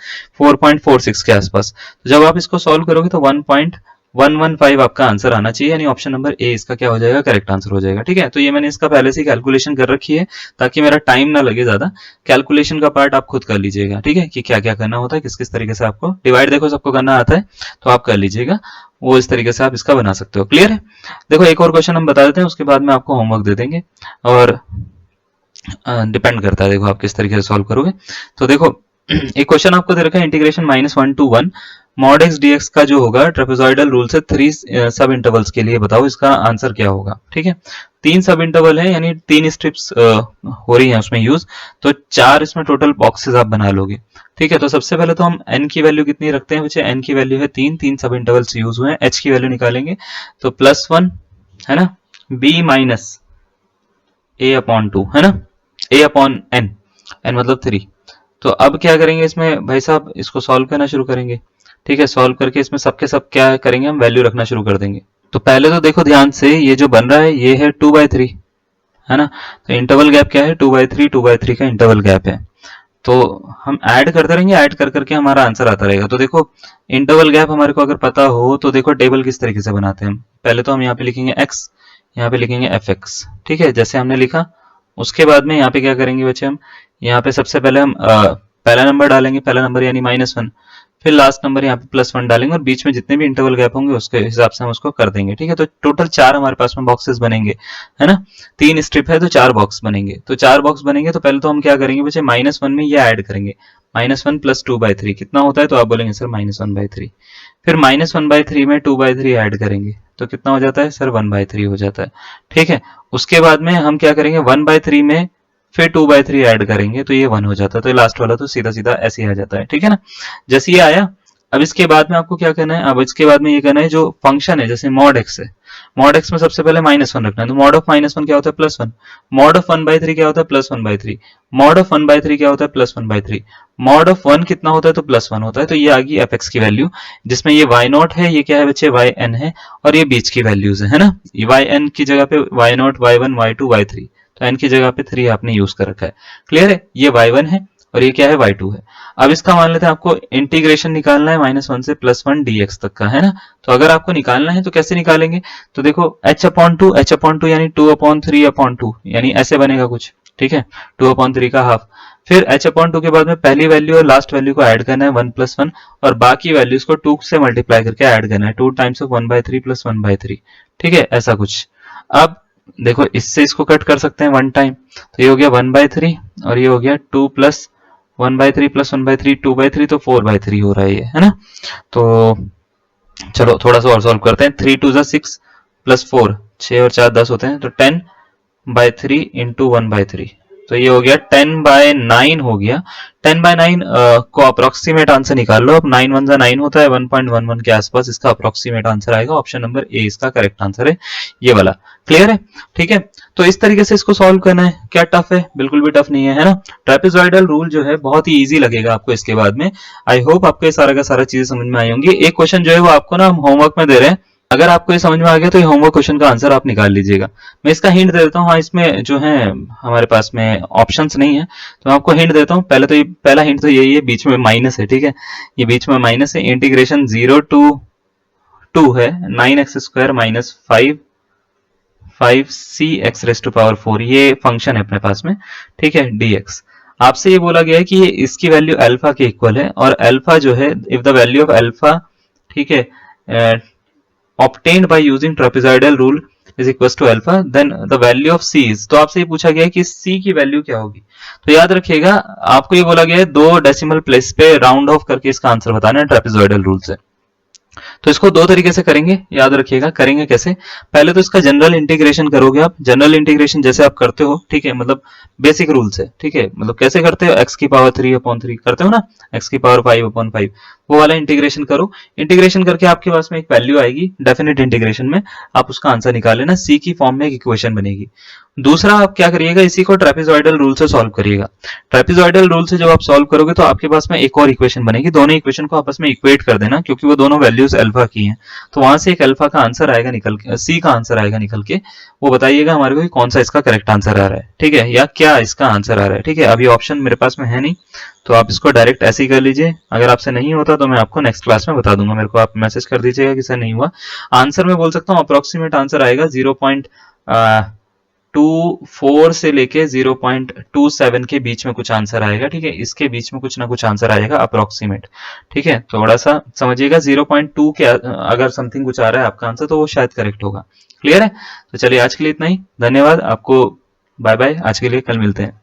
4.46 के आसपास। तो जब आप इसको सॉल्व करोगे तो 1.115 आपका आंसर आना चाहिए, यानी ऑप्शन नंबर ए इसका क्या हो जाएगा, करेक्ट आंसर हो जाएगा, ठीक है। तो ये मैंने इसका पहले से कैलकुलेशन कर रखी है ताकि मेरा टाइम ना लगे ज्यादा। कैलकुलेशन का पार्ट आप खुद कर लीजिएगा, ठीक है, कि क्या क्या करना होता है, किस किस तरीके से आपको डिवाइड देखो सबको करना आता है, तो आप कर लीजिएगा, वो इस तरीके से आप इसका बना सकते हो। क्लियर है। देखो एक और क्वेश्चन हम बता देते हैं, उसके बाद में आपको होमवर्क दे देंगे, और डिपेंड करता है देखो आप किस तरीके से सॉल्व करोगे। तो देखो एक क्वेश्चन आपको दे रखा है, integration -1 to 1 mod x dx का जो होगा ट्रेपेजॉइडल रूल से 3 सब इंटरवल्स के लिए बताओ इसका आंसर क्या होगा, ठीक है। 3 सब इंटरवल है, यानी 3 स्ट्रिप्स हो रही हैं उसमें यूज, तो 4 इसमें टोटल बॉक्सेस आप बना लोगे, ठीक है। तो सबसे पहले तो हम n की वैल्यू कितनी रखते हैं बच्चे, n की वैल्यू है 3 सब इंटरवल्स यूज हुए हैं, h की वैल्यू निकालेंगे तो +1, है ना, b माइनस a/2, है ना, a/n, n मतलब 3। तो अब क्या करेंगे इसमें भाई साहब, इसको सॉल्व करना शुरू करेंगे, ठीक है। सॉल्व करके इसमें सबके सब क्या करेंगे, हम वैल्यू रखना शुरू कर देंगे। तो पहले तो देखो ध्यान से, ये जो बन रहा है ये है 2/3, है ना। तो इंटरवल गैप क्या है, 2/3 का इंटरवल गैप है। तो हम ऐड करते रहेंगे, ऐड कर करके हमारा आंसर आता रहेगा। तो देखो इंटरवल गैप हमारे को अगर पता हो तो देखो टेबल किस तरीके से बनाते हैं हम, पहले तो हम यहाँ पे लिखेंगे x, यहाँ पे लिखेंगे fx, ठीक है, जैसे हमने लिखा। उसके बाद में यहाँ पे क्या करेंगे बच्चे, हम यहाँ पे सबसे पहले हम पहला नंबर डालेंगे, पहला नंबर यानी -1, फिर लास्ट नंबर यहाँ पे +1 डालेंगे, और बीच में जितने भी इंटरवल गैप होंगे उसके हिसाब से हम उसको कर देंगे, ठीक है। तो टोटल 4 हमारे पास में बॉक्सेस बनेंगे, है ना। 3 स्ट्रिप है तो 4 बॉक्स बनेंगे, तो 4 बॉक्स बनेंगे। तो पहले तो हम क्या करेंगे बच्चे, -1 में ये ऐड करेंगे, -1 प्लस 2/3 कितना होता है, तो आप बोलेंगे सर -1/3। फिर -1/3 में 2/3 ऐड करेंगे तो कितना हो जाता है सर, 1/3 हो जाता है, ठीक है। उसके बाद में हम क्या करेंगे, 1/3 में फिर 2/3 ऐड करेंगे तो ये 1 हो जाता है, तो ये लास्ट वाला तो सीधा सीधा ऐसे ही आ जाता है, ठीक है ना। जैसे ये आया, अब इसके बाद में आपको क्या करना है, अब इसके बाद में ये करना है, जो फंक्शन है जैसे मॉड एक्स है, मॉड x में सबसे पहले -1 रखना है, तो मॉड ऑफ -1 क्या होता है +1, मॉड ऑफ 1/3 क्या होता है +1/3, मॉड ऑफ 1/3 क्या होता है +1/3, मॉड ऑफ 1 कितना होता है तो +1 होता है। तो ये आ गई f(x) की वैल्यू, जिसमें ये y0 है, ये क्या है बच्चे yn है, और ये बीच की वैल्यूज है ना, yn की जगह पे y0, y1, y2, y3, तो n की जगह पे 3 आपने यूज कर रखा है। क्लियर है, ये y1 है और ये क्या है y2 है। अब इसका मान लेते हैं आपको इंटीग्रेशन निकालना है -1 से +1 dx तक का, है ना। तो अगर आपको निकालना है तो कैसे निकालेंगे, तो देखो h/2 यानी 2/3/2 यानी ऐसे बनेगा कुछ, ठीक है, 2/3 का हाफ, फिर h/2 के बाद में पहली वैल्यू और लास्ट वैल्यू को ऐड करना है 1 + 1, और बाकी वैल्यूज को 2 से मल्टीप्लाई करके ऐड करना है, 2 टाइम्स ऑफ 1/3 + 1/3, ठीक है, ऐसा कुछ। अब देखो इससे इसको कट कर सकते हैं 1 टाइम, तो ये हो गया 1/3 और ये हो गया 2 + 1/3 + 1/3 2/3, तो 4/3 हो रहा है ये, है ना। तो चलो थोड़ा सा और सॉल्व करते हैं, 3 2 6 + 4, 6 और 4 10 होते हैं, तो 10/3 × 1/3, तो ये हो गया 10/9 हो गया। 10/9 को अप्रोक्सीमेट आंसर निकाल लो, अब 9 1 9 होता है, 1.11 के आसपास इसका अप्रोक्सीमेट आंसर आएगा। ऑप्शन नंबर ए इसका करेक्ट आंसर है, ये वाला। क्लियर है, ठीक है। तो इस तरीके से इसको सॉल्व करना है। क्या टफ है, बिल्कुल भी टफ नहीं है, है ना। ट्रेपेजॉइडल रूल जो है बहुत ही इजी लगेगा आपको इसके बाद में। आई होप आपको ये सारा का सारा चीजें समझ में आई होंगी। एक क्वेश्चन जो है वो आपको ना हम होमवर्क में दे रहे हैं, अगर आपको ये समझ में आ गया तो ये होमवर्क क्वेश्चन का आंसर आप निकाल लीजिएगा। मैं इसका हिंट दे देता हूँ, हाँ इसमें जो है हमारे पास में ऑप्शंस नहीं है, तो मैं आपको हिंट देता हूँ। पहले तो ये पहला हिंट तो यही है, बीच में माइनस है, ठीक है, ये बीच में माइनस है। इंटीग्रेशन 0 to 2 है, 9x² - 5c(x⁴) ये फंक्शन है अपने पास में, ठीक है, dx। आपसे ये बोला गया है कि ये इसकी वैल्यू अल्फा के इक्वल है, और अल्फा जो है, if the value of alpha, ठीक है, obtained by using trapezoidal rule is equals to alpha, then the value of c is, तो आपसे ये पूछा गया है कि c की वैल्यू क्या होगी। तो याद रखिएगा, आपको ये बोला गया है 2 डेसिमल प्लेस पे राउंड ऑफ करके इसका आंसर बताना है ट्रेपेजॉइडल रूल से। तो इसको 2 तरीके से करेंगे, याद रखिएगा। करेंगे कैसे, पहले तो इसका जनरल इंटीग्रेशन करोगे आप। जनरल इंटीग्रेशन जैसे आप करते हो, ठीक है, मतलब बेसिक रूल से, ठीक है, मतलब कैसे करते हो, x⁻³ करते हो ना, x⁻5/5, वो वाला इंटीग्रेशन करो। इंटीग्रेशन करके आपके पास में एक वैल्यू आएगी डेफिनेट इंटीग्रेशन में, आप उसका आंसर निकाल लेना, सी की फॉर्म में एक इक्वेशन बनेगी। दूसरा आप क्या करिएगा, इसी को ट्रेपेजॉइडल रूल से सॉल्व करिएगा। ट्रेपेजॉइडल रूल से जब आप सॉल्व करोगे तो आपके पास में एक और इक्वेशन बनेगी, दोनों इक्वेशन को आपस में इक्वेट कर देना, क्योंकि वो दोनों वैल्यूज अल्फा की हैं, तो वहां से एक अल्फा का आंसर आएगा निकल के, सी का आंसर आएगा निकल के। वो बताइएगा हमारे को कि कौन सा इसका करेक्ट आंसर आ रहा है, ठीक है, या क्या इसका आंसर आ रहा है, ठीक है। अभी ऑप्शन मेरे पास में है नहीं, तो आप इसको डायरेक्ट ऐसे ही कर लीजिए। अगर आपसे नहीं होता तो मैं आपको नेक्स्ट क्लास में बता दूंगा, मेरे को आप मैसेज कर दीजिएगा कि सर नहीं हुआ। आंसर मैं बोल सकता हूँ अप्रोक्सीमेट आंसर आएगा 0.24 से लेके 0.27 के बीच में कुछ आंसर आएगा, ठीक है, इसके बीच में कुछ ना कुछ आंसर आएगा अप्रोक्सीमेट, ठीक है। थोड़ा सा समझिएगा, 0.2 के अगर समथिंग कुछ आ रहा है आपका आंसर तो वो शायद करेक्ट होगा। क्लियर है, तो चलिए आज के लिए इतना ही, धन्यवाद आपको, बाय बाय, आज के लिए कल मिलते हैं।